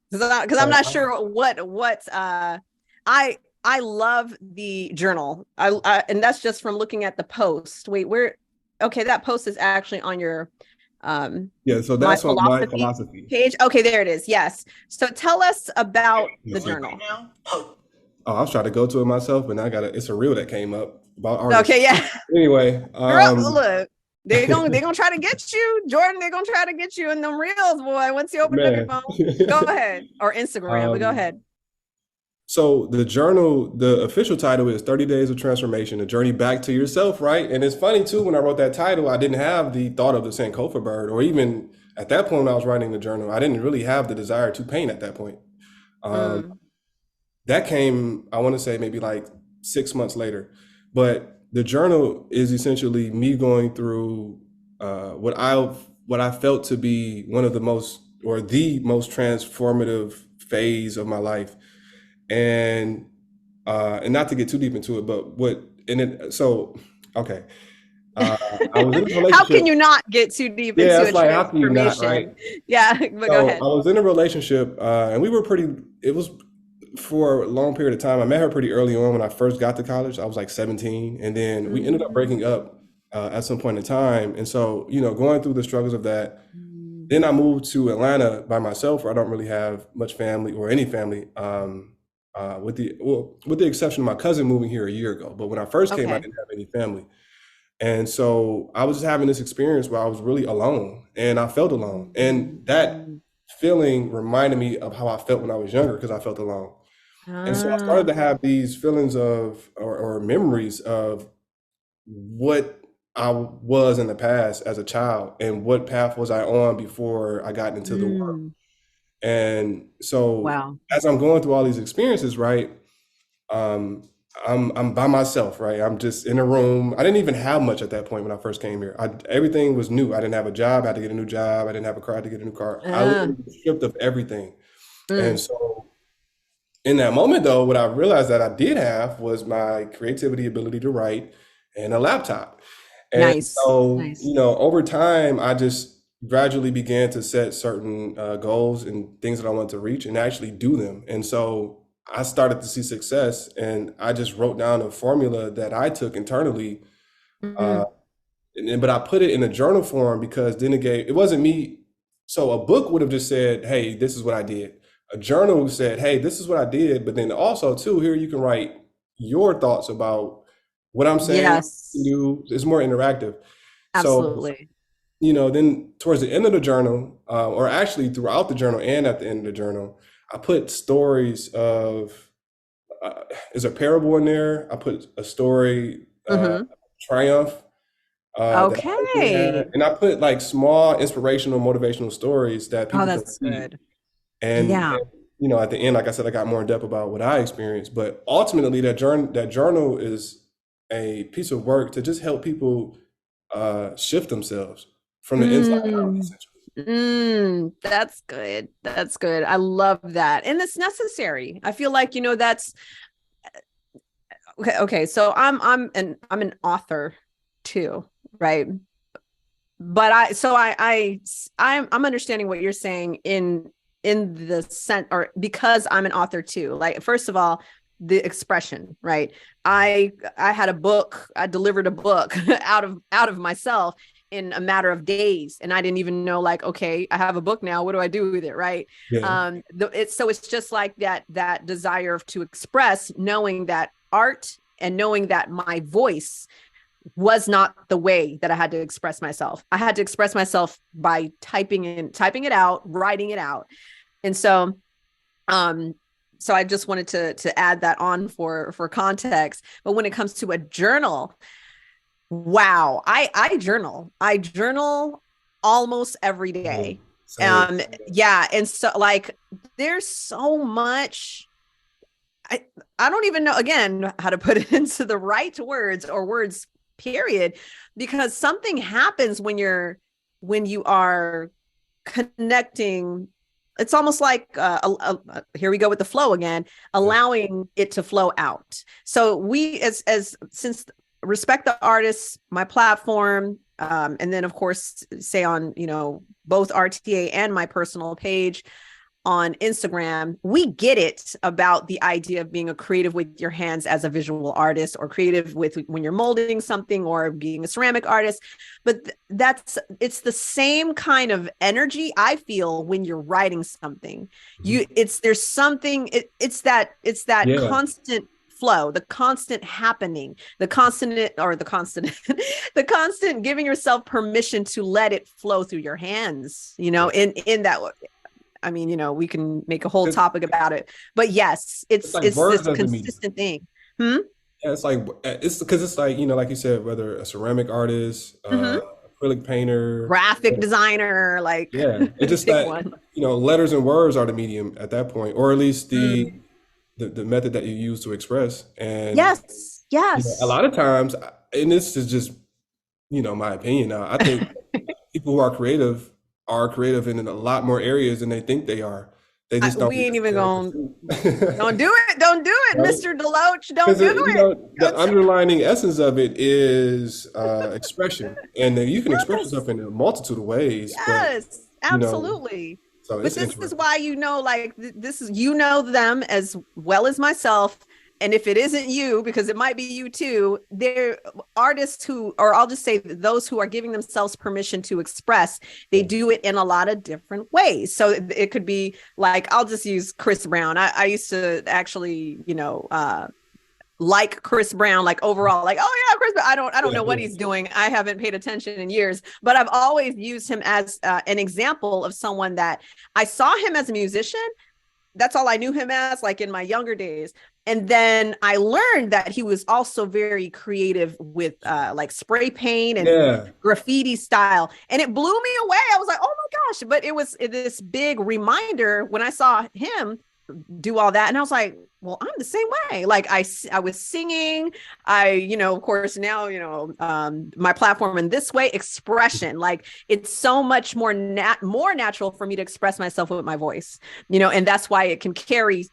because I'm not sure what I love the journal. And that's just from looking at the post. Wait, that post is actually on your so that's on my philosophy page. Okay, there it is. Yes. So tell us about the journal. Oh, I was trying to go to it myself, but it's a reel that came up about artists. Okay, yeah. Anyway, look, they're gonna try to get you, Jordan. They're gonna try to get you in them reels, boy. Once you open up your phone, go ahead, or Instagram, but go ahead. So the journal, the official title is 30 Days of Transformation, a journey back to yourself, right? And it's funny too, when I wrote that title, I didn't have the thought of the Sankofa bird, or even at that point when I was writing the journal, I didn't really have the desire to paint at that point. That came, I want to say maybe like 6 months later. But the journal is essentially me going through what I felt to be one of the most transformative phase of my life. And not to get too deep into it, but okay. I was in a relationship. How can you not get too deep into it's like, how can you not, right? Yeah, but go ahead. I was in a relationship, and it was for a long period of time. I met her pretty early on when I first got to college. I was like 17, and then we ended up breaking up at some point in time. And so, going through the struggles of that, then I moved to Atlanta by myself, where I don't really have much family or any family. With the exception of my cousin moving here a year ago. But when I first came, I didn't have any family. And so I was just having this experience where I was really alone, and I felt alone. And that feeling reminded me of how I felt when I was younger, because I felt alone. And so I started to have these feelings of, or memories of what I was in the past as a child, and what path was I on before I got into the world. And so as I'm going through all these experiences, right, I'm by myself, right? I'm just in a room. I didn't even have much at that point when I first came here. Everything was new. I didn't have a job. I had to get a new job. I didn't have a car. I had to get a new car. I was stripped of everything. And so in that moment, though, what I realized that I did have was my creativity, ability to write, and a laptop. And so, over time, I just gradually began to set certain goals and things that I wanted to reach and actually do them. And so I started to see success, and I just wrote down a formula that I took internally. But I put it in a journal form, because then it wasn't me. So a book would have just said, hey, this is what I did. A journal said, hey, this is what I did. But then also too, here you can write your thoughts about what I'm saying. It's more interactive. Absolutely. So, then towards the end of the journal, or actually throughout the journal and at the end of the journal, I put stories of, is a parable in there. I put a story, triumph. And I put like small inspirational, motivational stories that people can read. And at the end, like I said, I got more in depth about what I experienced. But ultimately, that journal is a piece of work to just help people shift themselves from the inside out, Mm, essentially. that's good. That's good. I love that. And it's necessary. I feel like, that's okay. Okay. So I'm an author too, right? But I'm understanding what you're saying in the sense, or because I'm an author too. Like, first of all, the expression, right? I had a book, I delivered a book out of myself in a matter of days, and I didn't even know, like, okay, I have a book now, what do I do with it, right? Yeah. It's just like that desire to express, knowing that art and knowing that my voice was not the way that I had to express myself. I had to express myself by typing it out, writing it out. And um, so I just wanted to add that on for context. But when it comes to a journal, wow, I journal. I journal almost every Same. day. Same. Yeah. And so, like, there's so much I I don't even know, again, how to put it into the right words, or words period, because something happens when you are connecting. It's almost like here we go with the flow again, Yeah. allowing it to flow out. So we, as since Respect the Artists, my platform, and then of course say on, both RTA and my personal page on Instagram, we get it about the idea of being a creative with your hands as a visual artist, or creative with when you're molding something, or being a ceramic artist. But it's the same kind of energy I feel when you're writing something. Mhm. There's something, it's that Yeah. constant flow, the constant happening, the constant the constant giving yourself permission to let it flow through your hands, Yeah. in that. I mean, we can make a whole It's, topic about it, but yes, it's it's like it's words this as a medium. consistent thing. Hmm. Yeah, it's like it's because it's like, like you said, whether a ceramic artist, Hmm. acrylic painter, Graphic designer, like, yeah, it's just pick that, one. letters and words are the medium at that point, or at least the Mm. the method that you use to express. And Yes, a yes. lot of times, and this is just my opinion now, I think people who are creative in a lot more areas than they think they are. They just don't We ain't even necessarily going. pursue. Don't do it. Don't do it, Right? Mr. DeLoach. Don't Because do it. the underlining essence of it is expression, and then you can express Yes, yourself in a multitude of ways. But yes, you know, absolutely. so But it's this is interesting. why, like, this is, them as well as myself. And if it isn't you, because it might be you too, they're artists who, or I'll just say those who are giving themselves permission to express, they Yeah. do it in a lot of different ways. So it could be like, I'll just use Chris Brown. I used to actually, like Chris Brown, like overall, like, oh yeah, Chris Brown. I don't Yeah, know what yeah. he's doing. I haven't paid attention in years, but I've always used him as an example of someone that I saw him as a musician. That's all I knew him as, like, in my younger days. And then I learned that he was also very creative with like spray paint and Yeah. graffiti style. And it blew me away. I was like, oh my gosh. But it was this big reminder when I saw him do all that. And I was like, well, I'm the same way. Like, I was singing. Of course now, my platform in this way, expression, like, it's so much more natural for me to express myself with my voice, and that's why it can carry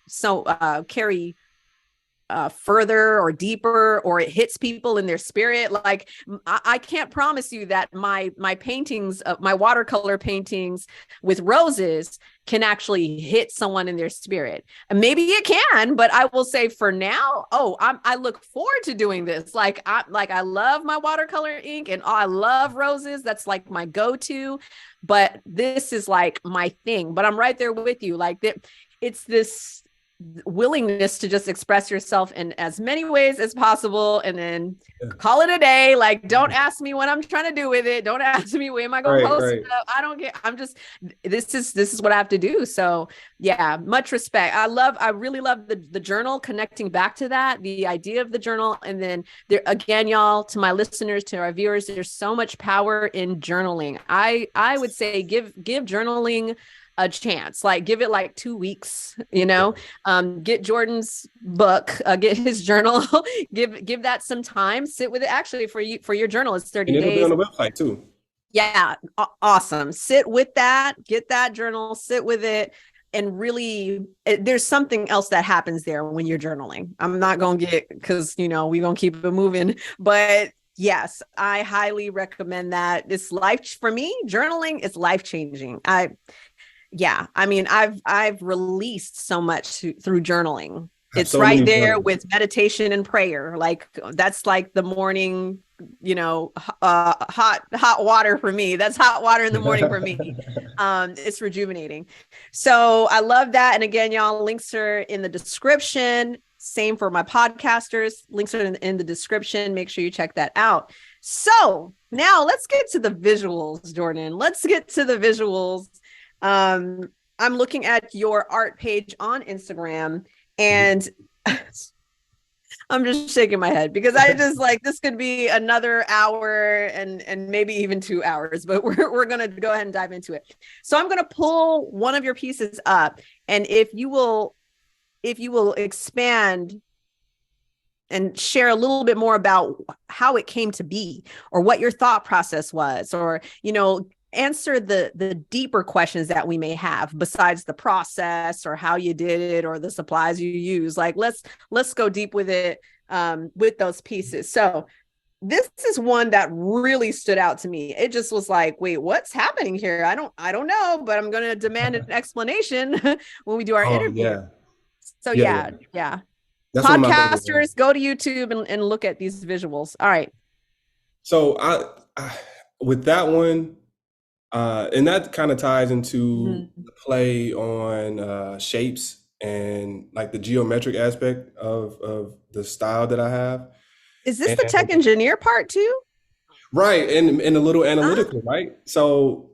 further or deeper, or it hits people in their spirit. Like, I can't promise you that my paintings, my watercolor paintings with roses, can actually hit someone in their spirit. And maybe it can, but I will say for now, I look forward to doing this. I love my watercolor ink, and I love roses. That's like my go-to. But this is like my thing. But I'm right there with you. Like, it's this willingness to just express yourself in as many ways as possible, and then Yeah. call it a day. Like, don't ask me what I'm trying to do with it. Don't ask me when am I going to Right, post it right. up. I don't get, I'm just, this is what I have to do. So yeah, much respect. I really love the journal, connecting back to that, the idea of the journal. And then there again, y'all, to my listeners, to our viewers, there's so much power in journaling. I would say give journaling a chance. Like give it like 2 weeks, get Jordan's book, get his journal, give that some time, sit with it. Actually for your journal, it's 30 And it'll be days. on the website too. Yeah. Awesome. Sit with that, get that journal, sit with it. And really, there's something else that happens there when you're journaling. I'm not going to get, because, we're going to keep it moving. But yes, I highly recommend that. It's life for me. Journaling is life changing. I've released so much through journaling. It's so right there journals with meditation and prayer. Like that's like the morning, hot water for me. That's hot water in the morning for me. It's rejuvenating. So I love that. And again, y'all, links are in the description. Same for my podcasters. Links are in the description. Make sure you check that out. So now let's get to the visuals, Jordan. Let's get to the visuals. I'm looking at your art page on Instagram, and I'm just shaking my head because I just like, this could be another hour and maybe even 2 hours, but we're going to go ahead and dive into it. So I'm going to pull one of your pieces up, and if you will expand and share a little bit more about how it came to be, or what your thought process was, or, answer the deeper questions that we may have besides the process or how you did it or the supplies you use. Like, let's go deep with it, with those pieces. So this is one that really stood out to me. It just was like, wait, what's happening here? I don't know, but I'm going to demand an explanation when we do our interview. Yeah. So yeah. That's podcasters, go to YouTube and look at these visuals. All right. So I with that one, and that kind of ties into the play on shapes and like the geometric aspect of the style that I have. Is this the tech engineer part too? Right, and a little analytical, right? So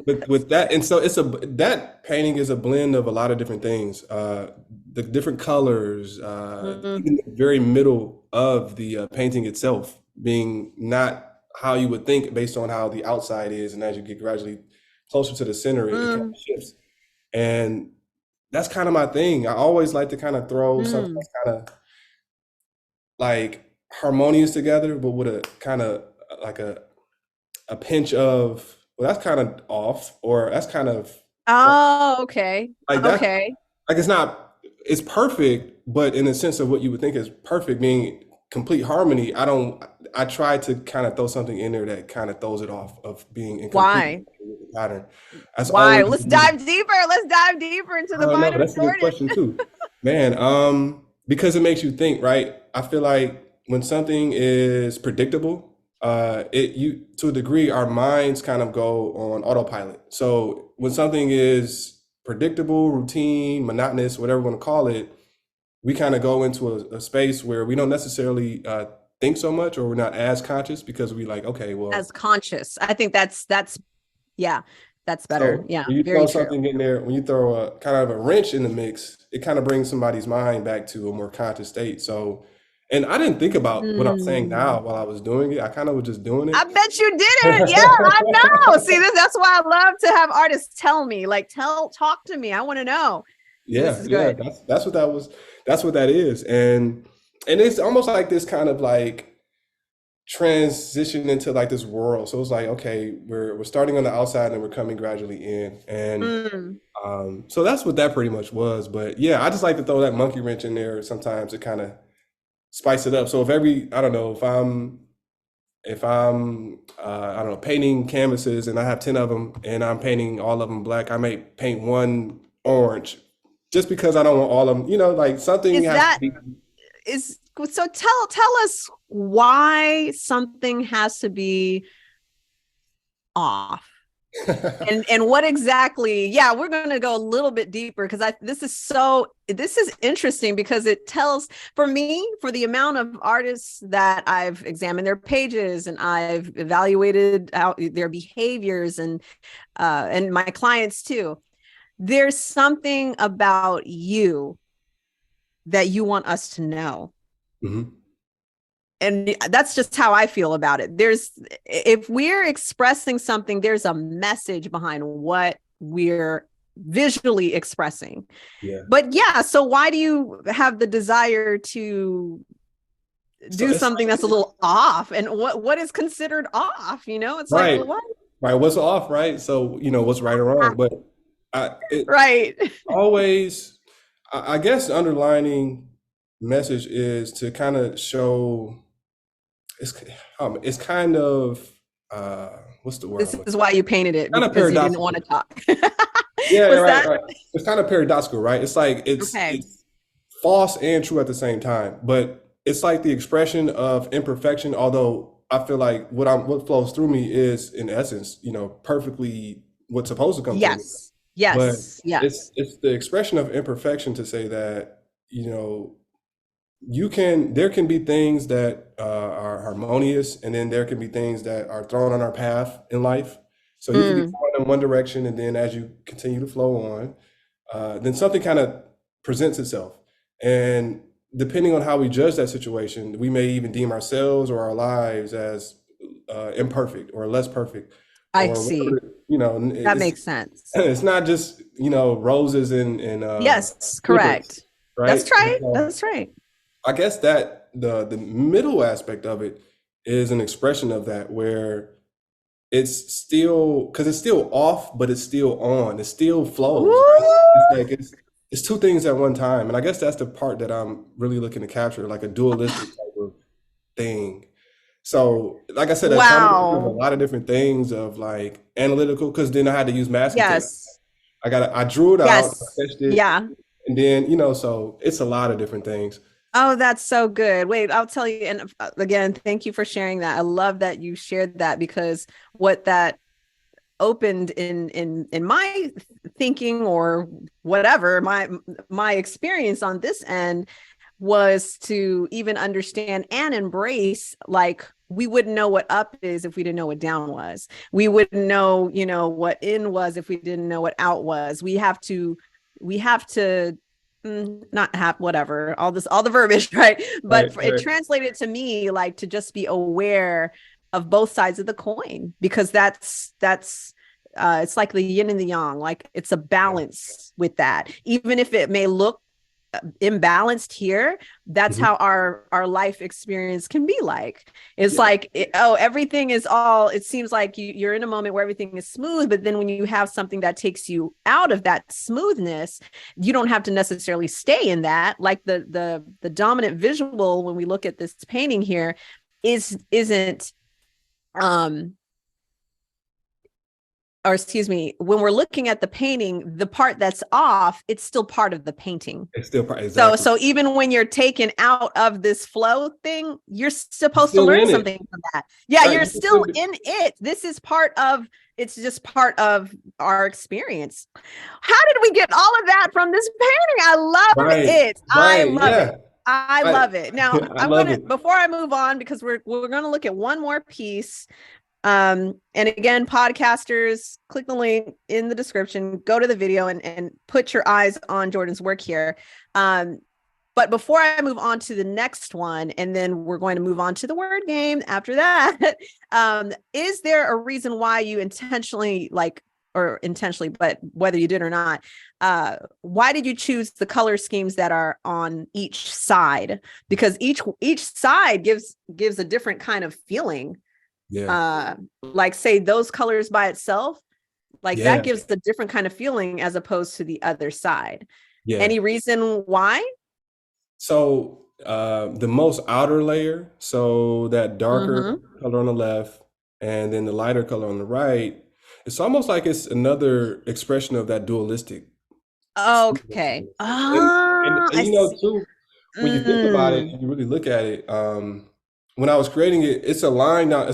with that, and so that painting is a blend of a lot of different things. The different colors, even the very middle of the painting itself being not how you would think based on how the outside is, and as you get gradually closer to the center, it kind of shifts. And that's kind of my thing. I always like to kind of throw something that's kind of like harmonious together, but with a kind of like a pinch of, well, that's kind of off, or that's kind of okay. Like that, okay. Like it's perfect, but in the sense of what you would think is perfect, being complete harmony, I try to kind of throw something in there that kind of throws it off of being in complete pattern. Why? Let's dive deeper. Let's dive deeper into the mind of That's a good question too, man. Because it makes you think, right? I feel like when something is predictable, to a degree, our minds kind of go on autopilot. So when something is predictable, routine, monotonous, whatever you want to call it, we kind of go into a space where we don't necessarily think so much, or we're not as conscious, because we like, okay, well, as conscious. I think that's better. So yeah. When you throw something in there, when you throw a kind of a wrench in the mix, it kind of brings somebody's mind back to a more conscious state. So, and I didn't think about what I'm saying now while I was doing it. I kind of was just doing it. I bet you didn't. Yeah, I know. See, that's why I love to have artists tell me, like, talk to me. I want to know. Yeah, this is good. That's what that was. That's what that is. And it's almost like this kind of like transition into like this world. So it's like, okay, we're starting on the outside and we're coming gradually in. And so that's what that pretty much was. But yeah, I just like to throw that monkey wrench in there sometimes to kind of spice it up. So if I'm I don't know, painting canvases and I have 10 of them and I'm painting all of them black, I may paint one orange just because I don't want all of them, like something so tell us why something has to be off. and what exactly, we're going to go a little bit deeper, because this is interesting, because it tells, for me, for the amount of artists that I've examined their pages and I've evaluated their behaviors and my clients too, there's something about you that you want us to know. And that's just how I feel about it. If we're expressing something, there's a message behind what we're visually expressing. Yeah. But yeah, so why do you have the desire to So do it's something that's a little off? And what is considered off? It's like, right, what? right. What's off, right? So, what's right or wrong. But it Right. always, I guess the underlining message is to kind of show it's kind of, what's the word This I'm looking is why you painted it, kind of because you didn't want paradoxical. to talk. Yeah, Was right, that right. It's kind of paradoxical, right? It's like okay? it's false and true at the same time, but it's like the expression of imperfection. Although I feel like what flows through me is, in essence, perfectly what's supposed to come through me. Yes. But Yes. Yes. it's the expression of imperfection to say that there can be things that are harmonious, and then there can be things that are thrown on our path in life. So you can be Mm, going in one direction, and then as you continue to flow on, then something kind of presents itself. And depending on how we judge that situation, we may even deem ourselves or our lives as imperfect or less perfect, I or see. whatever. That It's makes sense. it's not just roses and Yes, slippers, correct. right? That's And right. so That's right. I guess that the middle aspect of it is an expression of that, where it's still, because it's still off, but it's still on. It still flows, right? It's Ooh. like it's two things at one time, and I guess that's the part that I'm really looking to capture, like a dualistic type of thing. So, like I said, a combination of a Wow. lot of different things, of like analytical, because then I had to use masking tape. Yes. I drew it out, I Yes. sketched it, Yeah. and then so it's a lot of different things. Oh, that's so good. Wait, I'll tell you. And again, thank you for sharing that. I love that you shared that, because what that opened in my thinking, or whatever, my experience on this end, was to even understand and embrace, like, we wouldn't know what up is if we didn't know what down was. We wouldn't know, what in was if we didn't know what out was. We have to not have, whatever, all the verbiage, right? Right, But it right, translated to me, like, to just be aware of both sides of the coin, because that's it's like the yin and the yang. Like, it's a yeah. balance with that, even if it may look imbalanced here. That's Mhm. how our life experience can be like. It's Yeah, like, oh, everything is all, it seems like you're in a moment where everything is smooth, but then when you have something that takes you out of that smoothness, you don't have to necessarily stay in that. Like, the dominant visual, when we look at this painting here, isn't um or excuse me, when we're looking at the painting, the part that's off, it's still part of the painting. it's still So exactly. so even when you're taken out of this flow thing, you're You're supposed to still learn in it, something from that. Yeah, right? you're You can still still be, in it. This is part of, it's just part of our experience. How did we get all of that from this painting? I love right, it. I right. love Yeah, it. I I love it. Now, I love it. before I move on, because we're gonna look at one more piece. And again, podcasters, click the link in the description, go to the video, and put your eyes on Jordan's work here. Um, but before I move on to the next one, and then we're going to move on to the word game after that, is there a reason why you intentionally, like, or intentionally, but whether you did or not, why did you choose the color schemes that are on each side? Because each side gives a different kind of feeling. Yeah, Like, say those colors by itself, like, that yeah, gives a different kind of feeling as opposed to the other side. yeah. Any reason why? So the most outer layer, so that darker Mm-hmm. color on the left, and then the lighter color on the right, it's almost like it's another expression of that dualistic. Okay. And Ah, I see. too, when you think about it Mm, and you really look at it, when I was creating it, it's a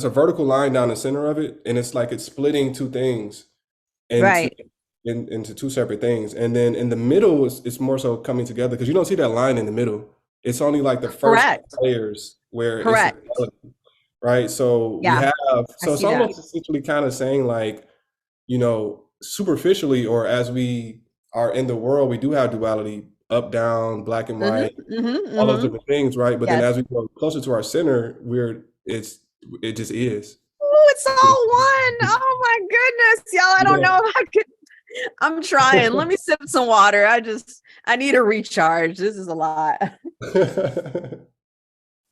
vertical line down the center of it, and it's like it's splitting two things into right. into two separate things. And then in the middle, it's more so coming together, because you don't see that line in the middle. It's only like the first Correct. layers where it's a Correct. right. So we Yeah, have, I so it's see that. almost essentially kind of saying, like, superficially, or as we are in the world, we do have duality, up, down, black and Mm-hmm. white, Mm-hmm. all those Mm-hmm. different things, right? But then Yes. as we go closer to our center, it just is. Oh, it's all one. Oh my goodness, y'all. I don't Yeah. know if I could. I'm trying. Let me sip some water. I need a recharge. This is a lot.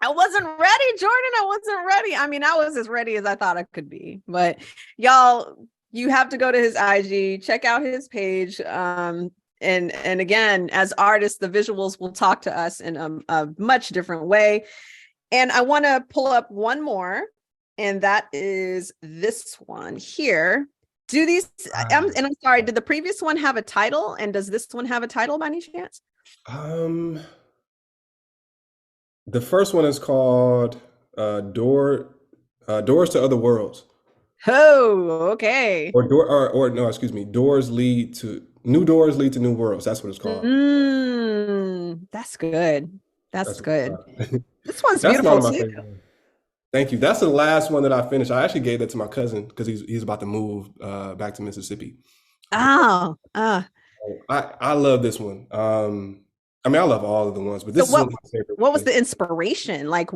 I wasn't ready, Jordan. I wasn't ready. I mean, I was as ready as I thought I could be. But y'all, you have to go to his IG, check out his page. And again, as artists, the visuals will talk to us in a much different way. And I want to pull up one more, and that is this one here. Do these, and I'm sorry, did the previous one have a title? And does this one have a title by any chance? The first one is called Doors to Other Worlds. Oh, okay. Or no, excuse me, New Doors Lead to New Worlds. That's what it's called. That's good. That's good. This one's That's beautiful one of my too. favorite. Thank you. That's the last one that I finished. I actually gave that to my cousin because he's about to move back to Mississippi. Oh, I love this one. I mean, I love all of the ones, but this is one of my favorite. What was the inspiration? Like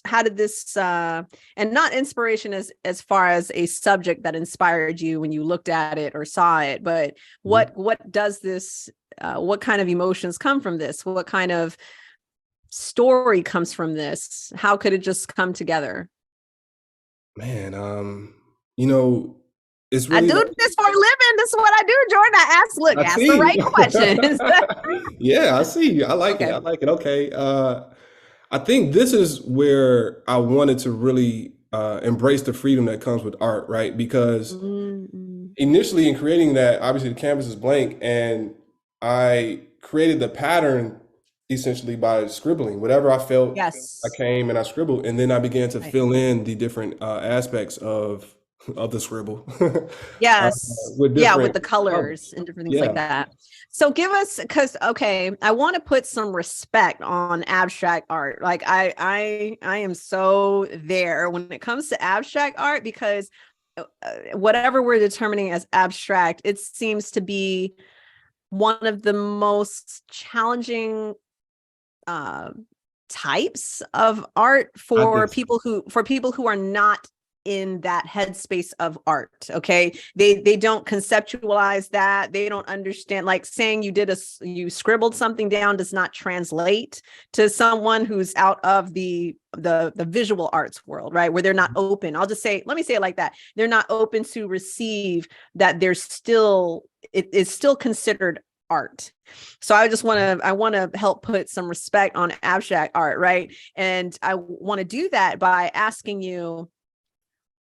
how did this, and not inspiration as far as a subject that inspired you when you looked at it or saw it, but what does this, what kind of emotions come from this? What kind of story comes from this? How could it just come together? Man, it's really I do this for a living. This is what I do, Jordan. Ask the right questions. Yeah, I see you. I like it. I like it. Okay. I think this is where I wanted to really embrace the freedom that comes with art, right? Because initially in creating that, obviously the canvas is blank, and I created the pattern essentially by scribbling. Whatever I felt, I came and I scribbled, and then I began to fill in the different aspects of the scribble. With the colors and different things like that. So give us, because I want to put some respect on abstract art. Like I am so there when it comes to abstract art, because whatever we're determining as abstract, it seems to be one of the most challenging types of art for people who are not in that headspace of art. Okay, they don't conceptualize that. They don't understand, like saying you scribbled something down does not translate to someone who's out of the visual arts world, right? Where they're not open. Let me say it like that. They're not open to receive that it is still considered art. So I want to help put some respect on abstract art, right? And I want to do that by asking you,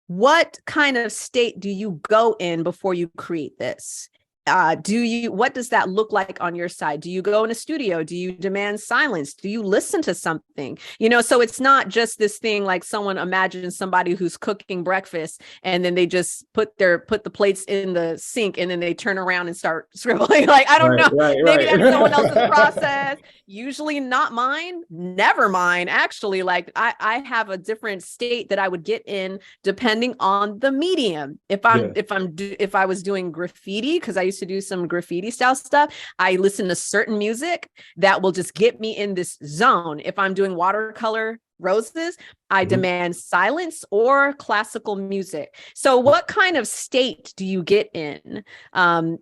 what kind of state do you go in before you create this? What does that look like on your side? Do you go in a studio? Do you demand silence? Do you listen to something? So it's not just this thing like someone imagines somebody who's cooking breakfast and then they just put the plates in the sink and then they turn around and start scribbling. Like, I don't know. Maybe that's someone else's process. Usually not mine. Never mine. Actually, like I have a different state that I would get in depending on the medium. If I was doing graffiti, because I used to do some graffiti style stuff, I listen to certain music that will just get me in this zone. If I'm doing watercolor roses, I demand silence or classical music. So what kind of state do you get in?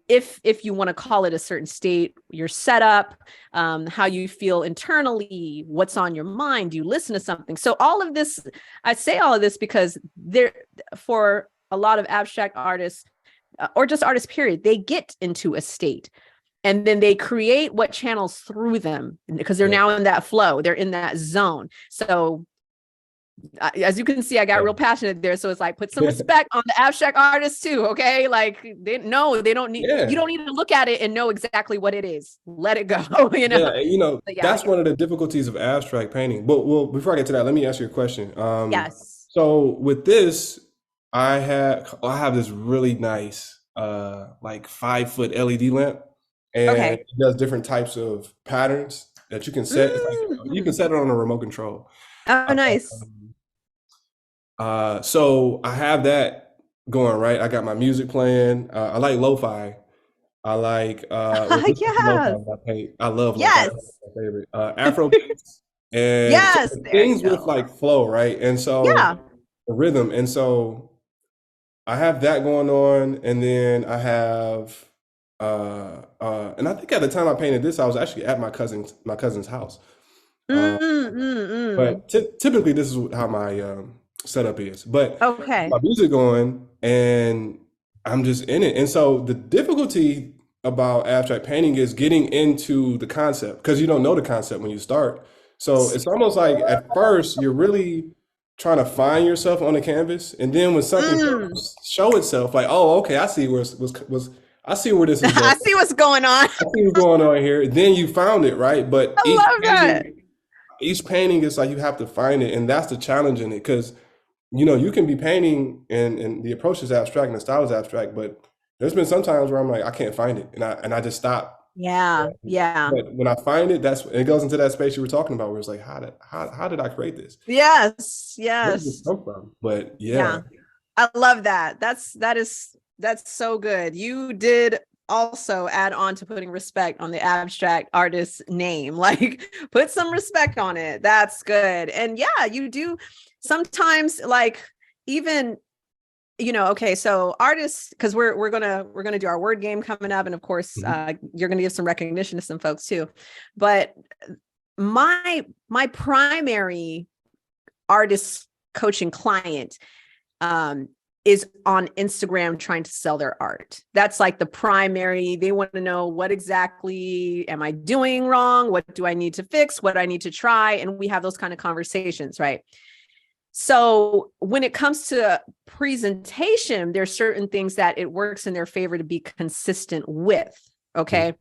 If you want to call it a certain state, your setup, how you feel internally, what's on your mind, do you listen to something? So all of this, I say all of this because for a lot of abstract artists, or just artists, period, they get into a state and then they create what channels through them because they're now in that flow. They're in that zone. So as you can see, I got real passionate there. So it's like, put some respect on the abstract artists too. Okay. Like they don't need, you don't need to look at it and know exactly what it is. Let it go. That's one of the difficulties of abstract painting. But well, before I get to that, let me ask you a question. Yes. So with this, I have this really nice like 5-foot LED lamp, and it does different types of patterns that you can set. You can set it on a remote control. Oh, nice. So I have that going, right? I got my music playing. I like lo-fi. I like I love lo-fi. That's my favorite. Afro beats and things with like flow, right? And so the rhythm, and so I have that going on, and then I have And I think at the time I painted this, I was actually at my cousin's house. Uh, Mm. but typically, this is how my setup is. But Okay. my music going, and I'm just in it. And so the difficulty about abstract painting is getting into the concept because you don't know the concept when you start. So it's almost like at first you're really trying to find yourself on the canvas, and then when something Mm. does show itself, like, oh, okay, I see I see where this is going. I see what's going on. I see what's going on here. Then you found it, right? But I love that. each painting is like you have to find it, and that's the challenge in it because you can be painting and the approach is abstract and the style is abstract, but there's been some times where I'm like, I can't find it, and I just stop. Yeah. Yeah. But when I find it, it goes into that space you were talking about, where it's like, how did I create this? Yes. Where did this Yes. come from? But yeah, Yeah. I love that. That's so good. You did also add on to putting respect on the abstract artist's name. Like put some respect on it. That's good. And yeah, you do sometimes like even okay, so artists, because we're gonna do our word game coming up, and of course Mhm. you're gonna give some recognition to some folks too. But my primary artist coaching client um, is on Instagram trying to sell their art. That's like the primary. They want to know what exactly am I doing wrong? What do I need to fix? What I need to try? And we have those kind of conversations, right? So when it comes to presentation, there's certain things that it works in their favor to be consistent with. Okay.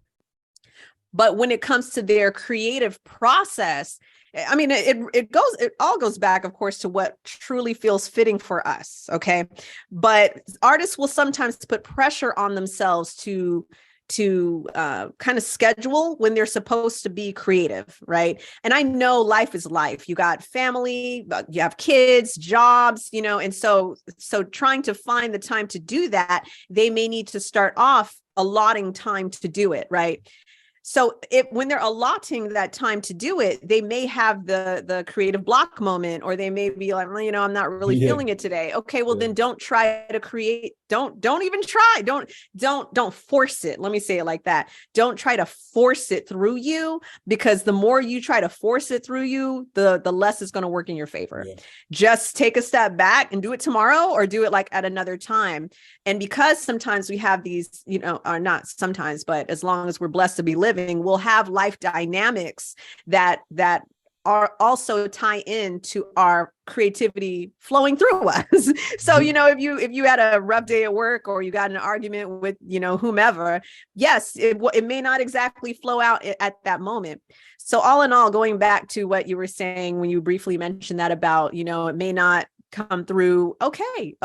But when it comes to their creative process, I mean, it all goes back, of course, to what truly feels fitting for us. Okay. But artists will sometimes put pressure on themselves to kind of schedule when they're supposed to be creative, right? And I know life is life. You got family, you have kids, jobs, and so trying to find the time to do that, they may need to start off allotting time to do it, right? So when they're allotting that time to do it, they may have the creative block moment, or they may be like, well, I'm not really Yeah, feeling it today. Okay, well yeah, then don't try to create. Don't even try. Don't force it. Let me say it like that. Don't try to force it through you, because the more you try to force it through you, the less it's going to work in your favor. yeah, Just take a step back and do it tomorrow, or do it like at another time. And because sometimes we have these, not sometimes, but as long as we're blessed to be living, we'll have life dynamics that are also tie into our creativity flowing through us. So, mhm, if you had a rough day at work, or you got in an argument with, whomever, yes, it may not exactly flow out at that moment. So all in all, going back to what you were saying when you briefly mentioned that about, it may not come through. Okay,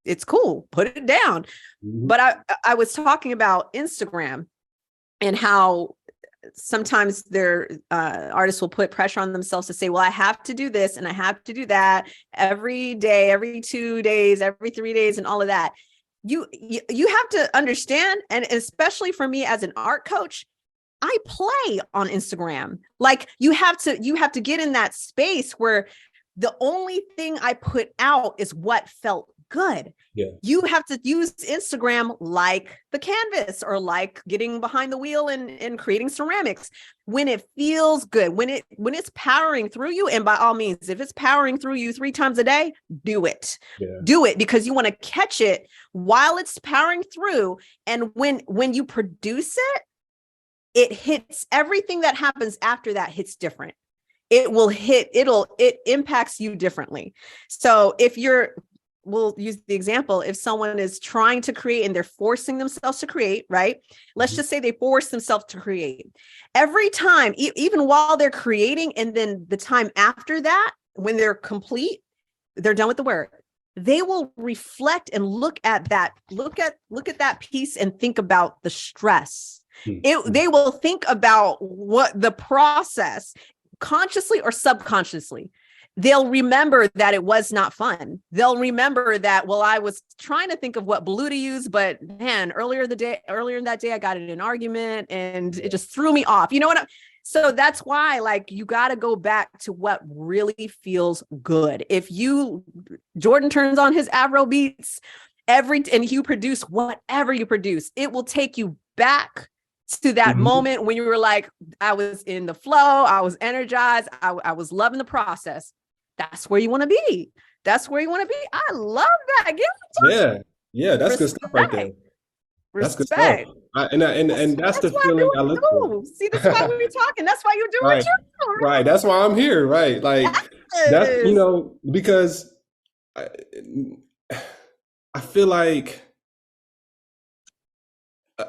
it's cool. Put it down. mhm. But I was talking about Instagram and how sometimes their artists will put pressure on themselves to say, well, I have to do this and I have to do that every day, every 2 days, every 3 days, and all of that. You have to understand, and especially for me as an art coach, I play on Instagram. Like you have to get in that space where the only thing I put out is what felt good. Yeah, You have to use Instagram like the canvas, or like getting behind the wheel and creating ceramics, when it feels good, when it's powering through you. And by all means, if it's powering through you 3 times a day, do it. yeah, Do it, because you want to catch it while it's powering through. And when you produce it, it hits, everything that happens after that hits different. It impacts you differently. So we'll use the example, if someone is trying to create and they're forcing themselves to create, right? Let's mhm, just say they force themselves to create. Every time, even while they're creating, and then the time after that, when they're complete, they're done with the work, they will reflect and look at that piece and think about the stress. mhm. They will think about what the process, consciously or subconsciously. They'll remember that it was not fun. They'll remember that, well, I was trying to think of what blue to use, but man, earlier in that day, I got in an argument and it just threw me off. You know what? So that's why, like, you got to go back to what really feels good. If Jordan turns on his Afro beats and you produce whatever you produce, it will take you back to that Mhm. moment when you were like, I was in the flow, I was energized, I was loving the process. That's where you want to be. That's where you want to be. I love that. Give Yeah. Yeah, that's good stuff right there. respect. That's good stuff. Respect. And that's the That's why I feeling do I what look I for. do. See, this is why we're talking. That's why you do what Right. you Right. That's why I'm here. Right. Like do. that's, Yes. because I, I feel like,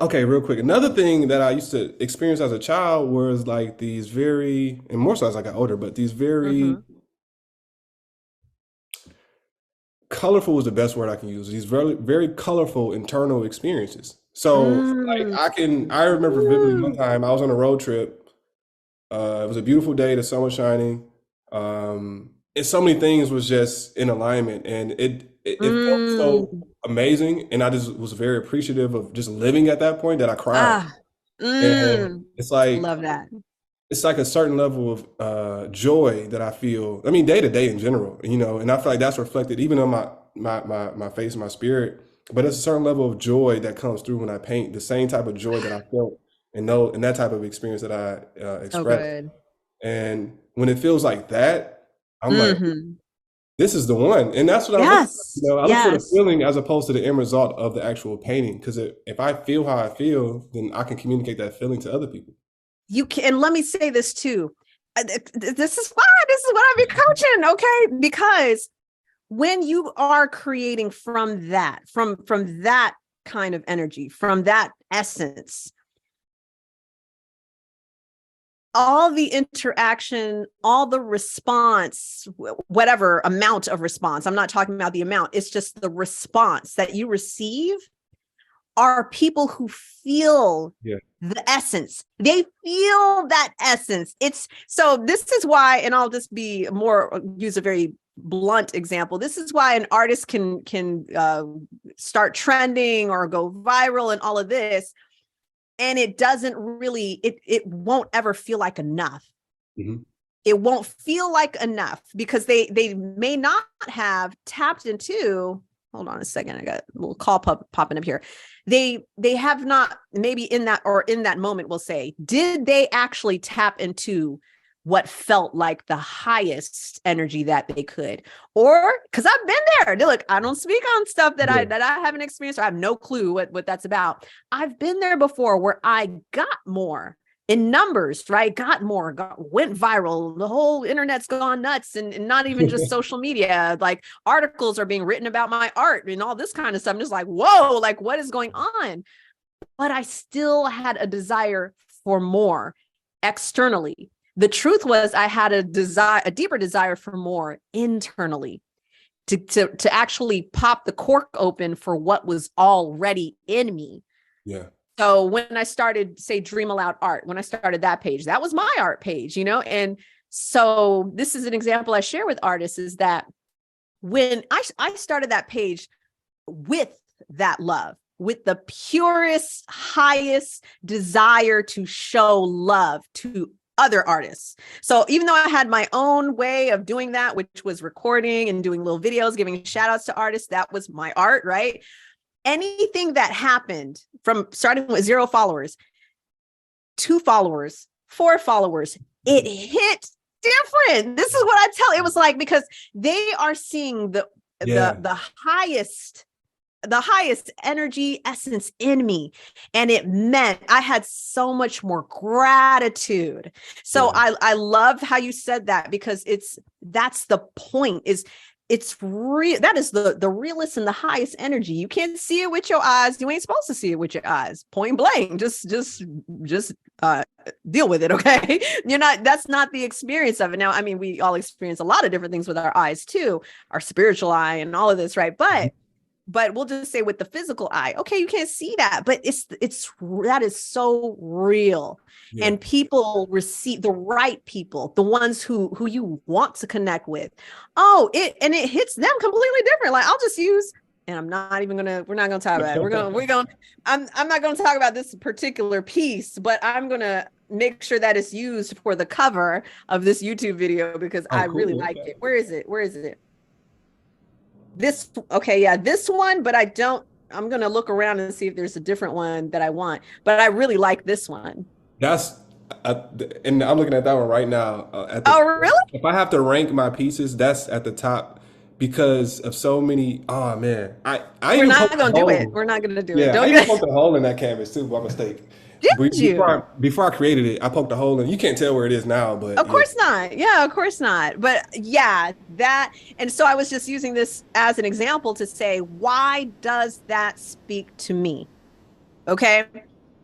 okay, real quick. Another thing that I used to experience as a child was like these very, and more so as I got older, but these very Mm-hmm. colorful was the best word I can use. These very, very colorful internal experiences. So like Mm. I remember vividly one Mm. time I was on a road trip. It was a beautiful day, the sun was shining. And so many things was just in alignment, and it felt so Mm. amazing. And I just was very appreciative of just living at that point that I cried. Ah. And Mm. Love that. it's like a certain level of joy that I feel. I mean, day to day in general, and I feel like that's reflected even on my face, my spirit. But it's a certain level of joy that comes through when I paint. The same type of joy that I felt and that type of experience that I So expressed. good. And when it feels like that, I'm like, Mm-hmm. this is the one. And that's what I look for. Yes. I look for the Yes. feeling as opposed to the end result of the actual painting. Because if I feel how I feel, then I can communicate that feeling to other people. You can, and let me say this too. This is why this is what I've been coaching, okay? Because when you are creating from that kind of energy, from that essence, all the interaction, all the response, whatever amount of response, I'm not talking about the amount, it's just the response that you receive are people who feel Yeah. the essence. They feel that essence. It's so this is why, and I'll just be more, use a very blunt example. This is why an artist can start trending or go viral and all of this. And it doesn't really, it won't ever feel like enough. Mhm. It won't feel like enough because they may not have tapped into, hold on a second, I got a little call popping up here. They have not, maybe in that moment, we'll say, did they actually tap into what felt like the highest energy that they could? Or because I've been there. Look, I don't speak on stuff that Yeah. I haven't experienced, or I have no clue what that's about. I've been there before where I got more in numbers, right? Went viral. The whole internet's gone nuts, and not even just social media. Like articles are being written about my art and all this kind of stuff. I'm just like, whoa, like what is going on? But I still had a desire for more externally. The truth was I had a deeper desire for more internally, to actually pop the cork open for what was already in me. Yeah. So when I started, say, Dream Aloud Art, when I started that page, that was my art page, and so this is an example I share with artists, is that when I started that page with that love, with the purest, highest desire to show love to other artists. So even though I had my own way of doing that, which was recording and doing little videos, giving shout outs to artists, that was my art, right? Anything that happened from starting with 0 followers, 2 followers, 4 followers, it hit different. This is what I tell. It was like, because they are seeing the highest energy essence in me. And it meant I had so much more gratitude. So Yeah. I love how you said that, because that's the point, is it's real. That is the realest and the highest energy. You can't see it with your eyes. You ain't supposed to see it with your eyes. Point blank. Just deal with it. Okay. That's not the experience of it. Now, I mean, we all experience a lot of different things with our eyes too, our spiritual eye and all of this, right? But we'll just say with the physical eye, okay, you can't see that, but that is so real. Yeah. And people receive the right people, the ones who you want to connect with. It hits them completely different. Like I'll just use, and we're not gonna talk about it. I'm not gonna talk about this particular piece, but I'm gonna make sure that it's used for the cover of this YouTube video, because I really like it. Where is it? This one, but I don't. I'm gonna look around and see if there's a different one that I want. But I really like this one. That's and I'm looking at that one right now. Oh, really? If I have to rank my pieces, that's at the top because of so many. Oh man, I We're even not poked a gonna do it. hole. We're not gonna do it. Yeah, I Don't even get. poked a hole in that canvas too by mistake. Did you? Before I created it, I poked a hole in. You can't tell where it is now, but Of yeah. course not. Yeah, of course not. But yeah, that. And so I was just using this as an example to say, why does that speak to me? Okay.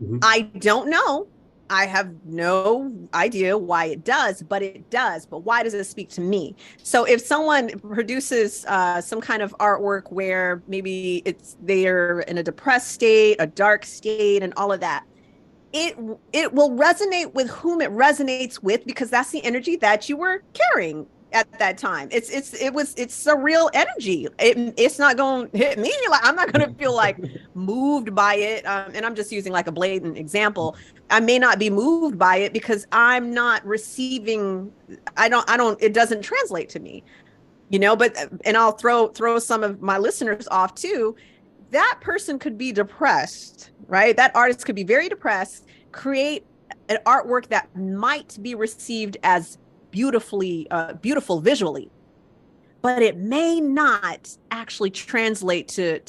Mhm. I don't know. I have no idea why it does, but it does. But why does it speak to me? So if someone produces some kind of artwork where maybe they're in a depressed state, a dark state, and all of that, it it will resonate with whom it resonates with because that's the energy that you were carrying at that time. It's a real energy. It's not going to hit me. Like I'm not going to feel like moved by it. And I'm just using like a blatant example. I may not be moved by it because I'm not receiving. I don't. It doesn't translate to me. But and I'll throw some of my listeners off too. That person could be depressed, right? That artist could be very depressed, create an artwork that might be received as beautiful visually, but it may not actually translate to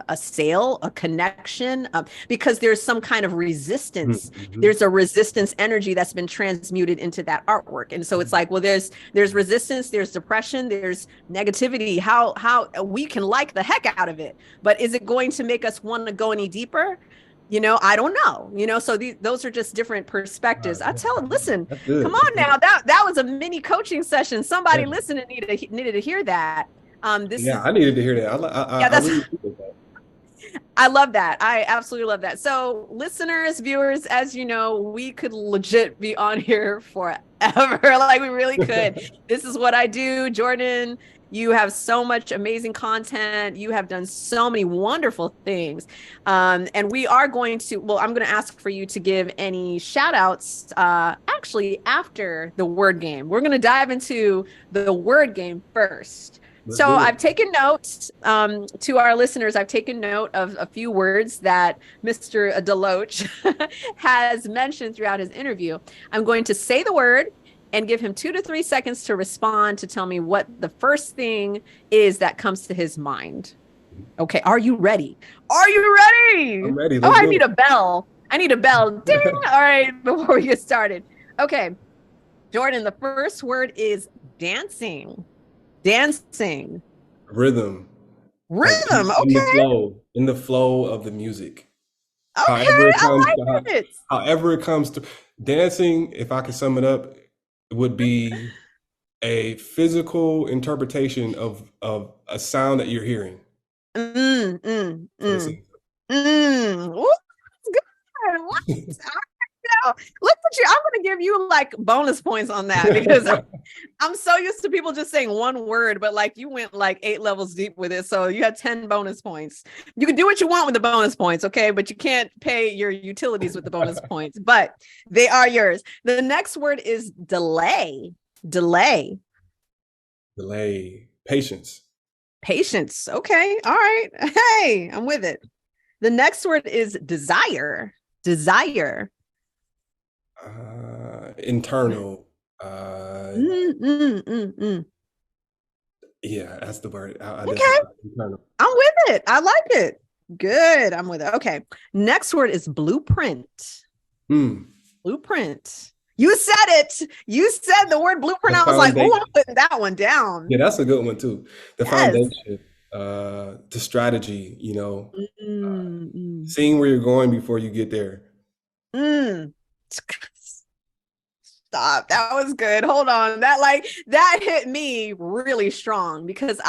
a sale, a connection, because there's some kind of resistance. Mhm. There's a resistance energy that's been transmuted into that artwork, and so it's like, well, there's resistance, there's depression, there's negativity. How we can like the heck out of it, but is it going to make us want to go any deeper? I don't know. So those are just different perspectives. Listen, That's come good. That's on good. now. That was a mini coaching session. Yeah, Somebody listening needed to hear that. This yeah, is I needed to hear that. yeah, I that's really appreciate that. I love that. I absolutely love that. So, listeners, viewers, as you know, we could legit be on here forever. Like we really could. This is what I do. Jordan, you have so much amazing content. You have done so many wonderful things. And we are going to, well, I'm going to ask for you to give any shout outs actually after the word game. We're going to dive into the word game first. Let's So do it. I've taken notes to our listeners. I've taken note of a few words that Mr. DeLoach has mentioned throughout his interview. I'm going to say the word and give him 2 to 3 seconds to respond to tell me what the first thing is that comes to his mind. Okay, are you ready? Are you ready? I'm ready. Oh, Let's I do need it. a bell. I need a bell. Ding. All right, before we get started. Okay, Jordan, the first word is dancing. Dancing. Rhythm, like Rhythm. Okay. in the flow of the music. Okay. I like it. However it comes to dancing, if I could sum it up, it would be a physical interpretation of a sound that you're hearing. Mm, mm, So this mm, mm. Ooh, that's good. What? Now, look at you. I'm going to give you like bonus points on that because I'm so used to people just saying one word, but like you went like 8 levels deep with it. So you had 10 bonus points. You can do what you want with the bonus points, okay? But you can't pay your utilities with the bonus points, but they are yours. The next word is delay. Delay. delay, patience, Patience. Okay. All right. Hey, I'm with it. The next word is desire. Desire. internal. Mm, mm, mm, mm. Yeah, that's the word. I Okay. identify internal. I'm with it. I like it. Good. I'm with it. Okay. Next word is blueprint. Hmm. Blueprint. You said it. You said the word blueprint. The I was like, oh, I'm foundation. putting that one down. Yeah, that's a good one too. The Yes. foundation, the strategy, Mm, mm, seeing where you're going before you get there. mm. Stop. That was good. Hold on. That hit me really strong because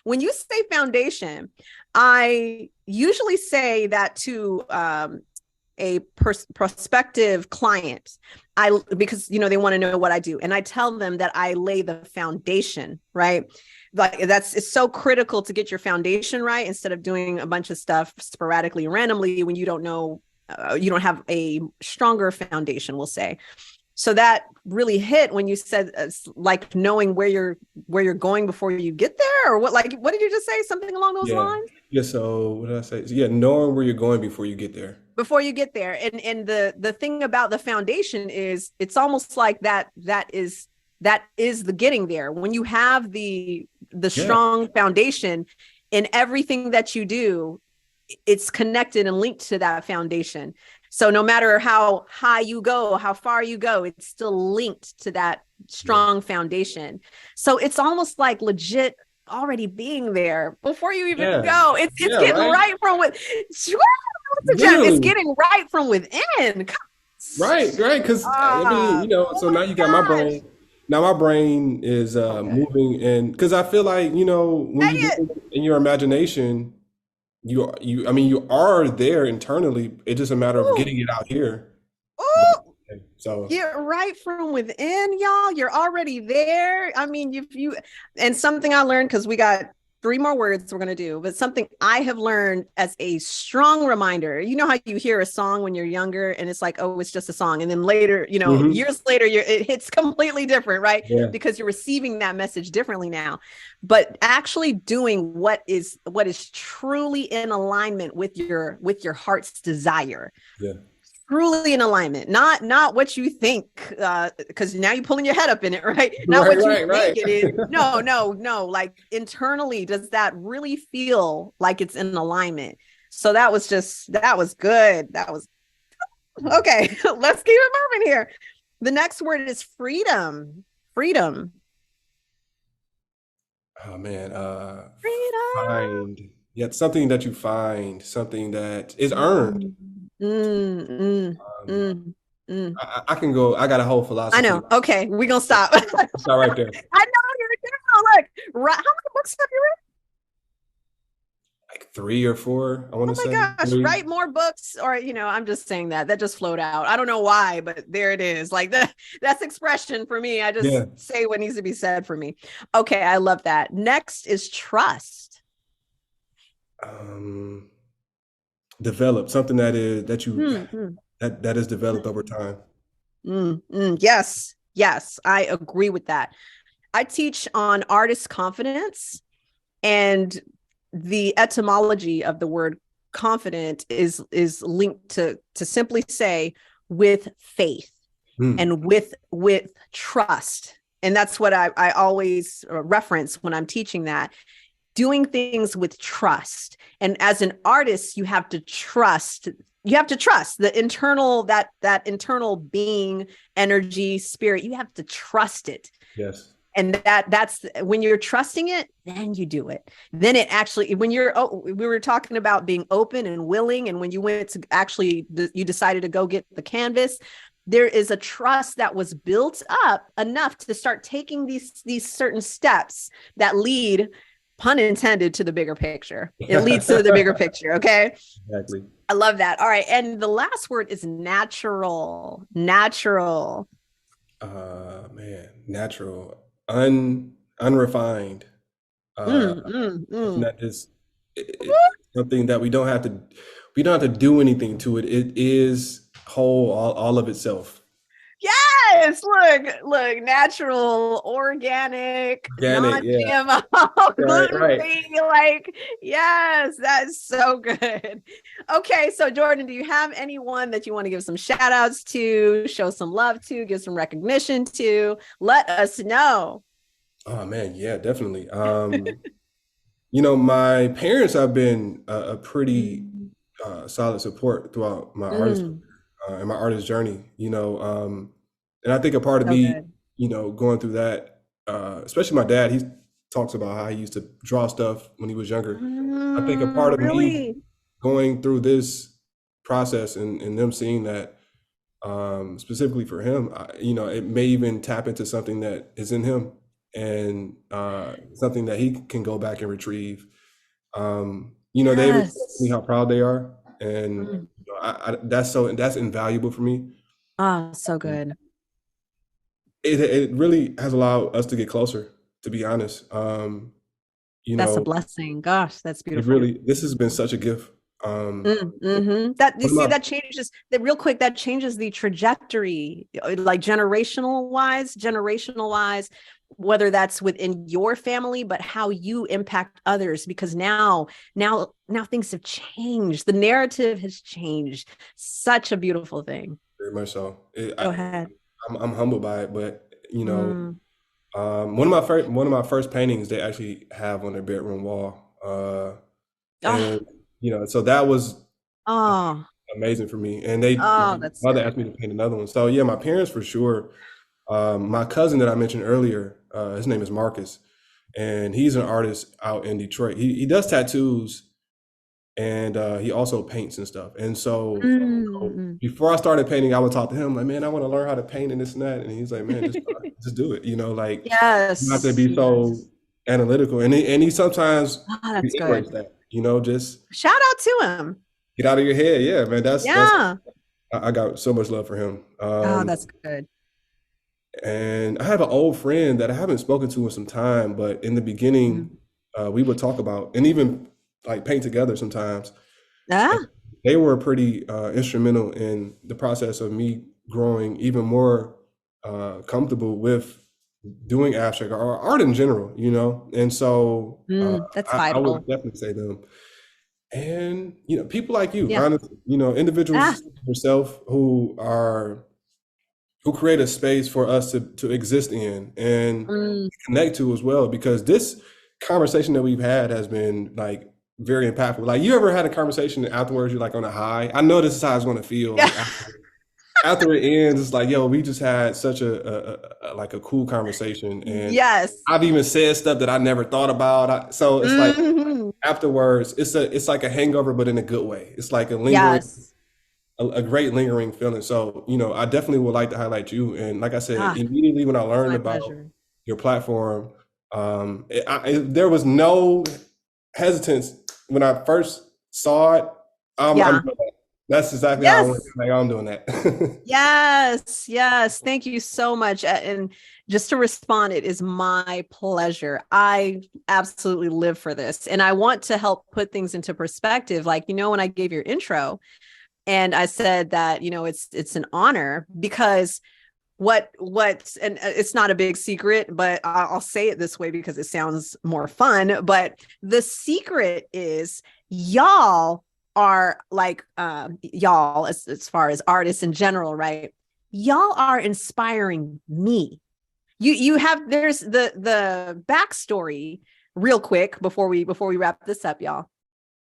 when you say foundation, I usually say that to a prospective client. Because they want to know what I do, and I tell them that I lay the foundation, right? Like it's so critical to get your foundation right instead of doing a bunch of stuff sporadically, randomly when you don't know, you don't have a stronger foundation, we'll say. So that really hit when you said like knowing where you're going before you get there, or what did you just say? Something along those Yeah. lines? Yeah. So what did I say? So, yeah, knowing where you're going before you get there. Before you get there. And the thing about the foundation is it's almost like that is the getting there. When you have the Yeah. strong foundation in everything that you do, it's connected and linked to that foundation. So no matter how high you go, how far you go, it's still linked to that Yeah. strong foundation. So it's almost like legit already being there before you even Yeah. go. It's Yeah. getting Right. right from what it's Literally. getting right from within. Right. Right. Because I mean, Oh so now you got my my gosh. brain. Now my brain is Okay. moving, and because I feel like when Say you do it. it in your imagination, I mean, you are there internally. It's just a matter of Ooh, getting it out here. But, ooh. so Get right from within, y'all. You're already there. I mean, if you, and something I learned, because we got three more words we're going to do, but something I have learned as a strong reminder. You know how you hear a song when you're younger and it's like, oh, it's just a song. And then later, hmm years later, it hits completely different, right? yeah, Because you're receiving that message differently now. But actually doing what is truly in alignment with your heart's desire, yeah, truly in alignment, not what you think, because now you're pulling your head up in it, right? Not right, what you right, think right. it is. No, no, no. Like internally, does that really feel like it's in alignment? So that was good. That was okay. Let's keep it moving here. The next word is freedom. Freedom. Oh man, Freedom. find yet something that you find, something that is earned. Mm, mm, mm, Um, mm, mm. I can go. I got a whole I philosophy. know. Okay, we're gonna stop. I know Start right there. you're gonna look. Right, how many books have you read? Like three or four, I want Oh to my say gosh, three. write more books, or I'm just saying that just flowed out. I don't know why, but there it is. Like that's expression for me. I just Yeah. say what needs to be said for me. Okay, I love that. Next is trust. Um, develop something that you Mm, mm, that is developed over time. Yes, yes, I agree with that. I teach on artist confidence, and the etymology of the word confident is linked to simply say with faith Hmm. and with trust. And that's what I always reference when I'm teaching that, doing things with trust. And as an artist, you have to trust the internal, that internal being, energy, spirit. You have to trust it. Yes. And that's when you're trusting it, then you do it. Then it actually, when we were talking about being open and willing, and when you went to actually, you decided to go get the canvas, there is a trust that was built up enough to start taking these certain steps that lead, pun intended, to the bigger picture. It leads to the bigger picture. Okay. Exactly. I love that. All right. And the last word is natural. Natural. Man, natural, unrefined. Uh, Mm, mm, something mm. that is something that we don't have to do anything to it. It is whole, all of itself. Yes, look, natural, organic, Organic, yeah. non-GMO, Right, right. gluten-free. Like, yes, that's so good. Okay, so Jordan, do you have anyone that you want to give some shout outs to, show some love to, give some recognition to? Let us know. Oh man, yeah, definitely. My parents have been a pretty Mm, solid support throughout my artist mm, and my artist journey. And I think a part of so me, good. going through that, especially my dad, he talks about how he used to draw stuff when he was younger. I think a part of me Really? going through this process and them seeing that, specifically for him, it may even tap into something that is in him and something that he can go back and retrieve. They always tell me Yes. how proud they are, and Mm. that's invaluable for me. Oh, so Um, good. it really has allowed us to get closer, to be honest. You That's a know, blessing. Gosh, that's it beautiful. really this has been such a gift. That you One of see, my that changes that real quick. That changes the trajectory, like generational wise, whether that's within your family, but how you impact others. Because now things have changed. The narrative has changed. Such a beautiful thing. very much so. Go ahead. I'm humbled by it, but you know, Mm. one of my first paintings they actually have on their bedroom wall, Oh, and so that was oh, amazing for me. And oh, my that's mother good. asked me to paint another one. So yeah, my parents for sure. My cousin that I mentioned earlier, his name is Marcus, and he's an artist out in Detroit. He does tattoos, and he also paints and stuff. And so Mm. before I started painting, I would talk to him like, man, I want to learn how to paint and this and that. And he's like, man, just do it. Like you don't have to Yes, be so yes. analytical. And he sometimes Oh, that's reiterates good. that. Just Shout out to him. get out of your head. Yeah, man, that's Yeah. I got so much love for him. Oh, that's good. And I have an old friend that I haven't spoken to in some time, but in the beginning, Mhm. we would talk about and even like paint together sometimes. Yeah. And they were pretty instrumental in the process of me growing even more comfortable with doing abstract or art in general. And so That's I would vital. definitely say them. And people like you, Yeah. honestly, Ah. individuals yourself who create a space for us to exist in and Mm. connect to as well. Because this conversation that we've had has been like very impactful. Like you ever had a conversation and afterwards you're like on a high? I know this is how it's going to feel. Yeah. Like after it ends, it's like, yo, we just had such like a cool conversation, and Yes. I've even said stuff that I never thought about. So it's like Hmm. afterwards, it's like a hangover, but in a good way. It's like Yes. a great lingering feeling. So, I definitely would like to highlight you. And like I said, Ah, immediately when I it's learned my about pleasure. your platform, there was no hesitance when I first saw it. I'm Yeah. doing that. That's exactly how I went. Yes. Like, I'm doing that. Yes. Yes. Thank you so much. And just to respond, it is my pleasure. I absolutely live for this. And I want to help put things into perspective. Like, when I gave your intro, and I said that it's an honor because and it's not a big secret, but I'll say it this way because it sounds more fun. But the secret is y'all are like y'all as far as artists in general, right? Y'all are inspiring me. You have there's the backstory real quick before we wrap this up, y'all.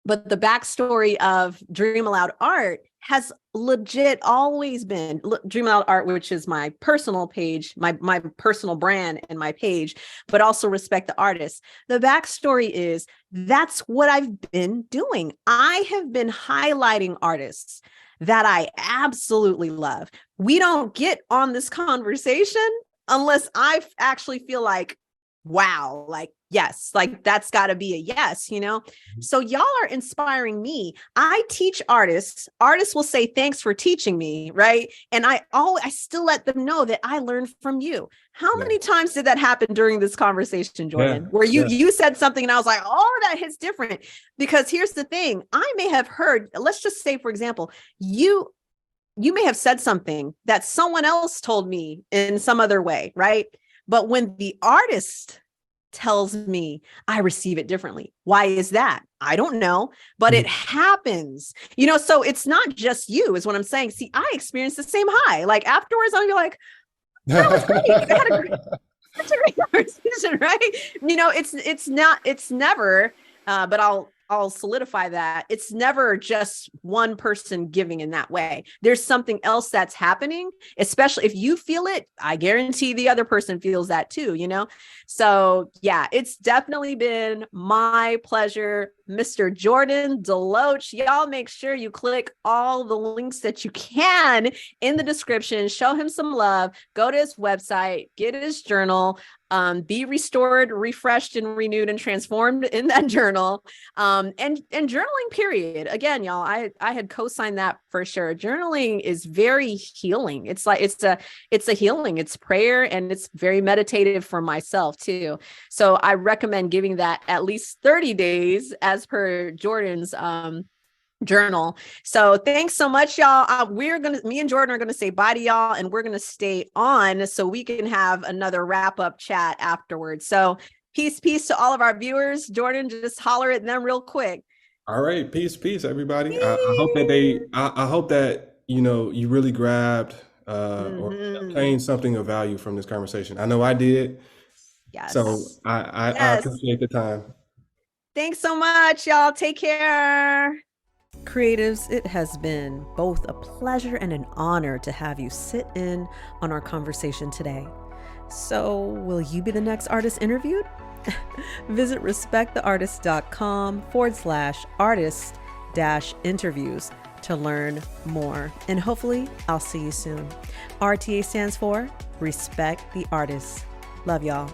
But the backstory of Dream Aloud Art has legit always been Dream Aloud Art, which is my personal page, my personal brand and my page, but also Respect the Artist. The backstory is that's what I've been doing. I have been highlighting artists that I absolutely love. We don't get on this conversation unless I actually feel like, wow, like, yes, like that's got to be a yes. So y'all are inspiring me. I teach artists. Artists will say, thanks for teaching me, right? And I still let them know that I learned from you. How Yeah, many times did that happen during this conversation, yeah, Jordan, where you yeah. you said something and I was like, oh, that hits different? Because here's the thing. I may have heard, let's just say, for example, you may have said something that someone else told me in some other way, right? But when the artist tells me, I receive it differently. Why is that? I don't know, but it happens. So it's not just you, is what I'm saying. See, I experienced the same high. Like afterwards, I'll be like, that was great. I had such a great conversation, right? It's never, but I'll solidify that. It's never just one person giving in that way. There's something else that's happening, especially if you feel it. I guarantee the other person feels that too. So yeah, it's definitely been my pleasure. Mr. Jordan DeLoach, y'all make sure you click all the links that you can in the description, show him some love, go to his website, get his journal, be restored, refreshed, and renewed and transformed in that journal. And journaling, period. Again, y'all, I had co-signed that for sure. Journaling is very healing. It's like it's a healing, it's prayer, and it's very meditative for myself too. So I recommend giving that at least 30 days as per Jordan's journal. So thanks so much, y'all. Me and Jordan are gonna say bye to y'all, and we're gonna stay on so we can have another wrap-up chat afterwards. So peace to all of our viewers. Jordan, just holler at them real quick. All right, peace, everybody. I hope that Peace. I hope that you really grabbed or obtained something of value from this conversation. I know I did. So Yes. I appreciate the time. Thanks so much, y'all. Take care. Creatives, it has been both a pleasure and an honor to have you sit in on our conversation today. So, will you be the next artist interviewed? Visit respecttheartist.com/artist-interviews to learn more. And hopefully, I'll see you soon. RTA stands for Respect the Artist. Love y'all.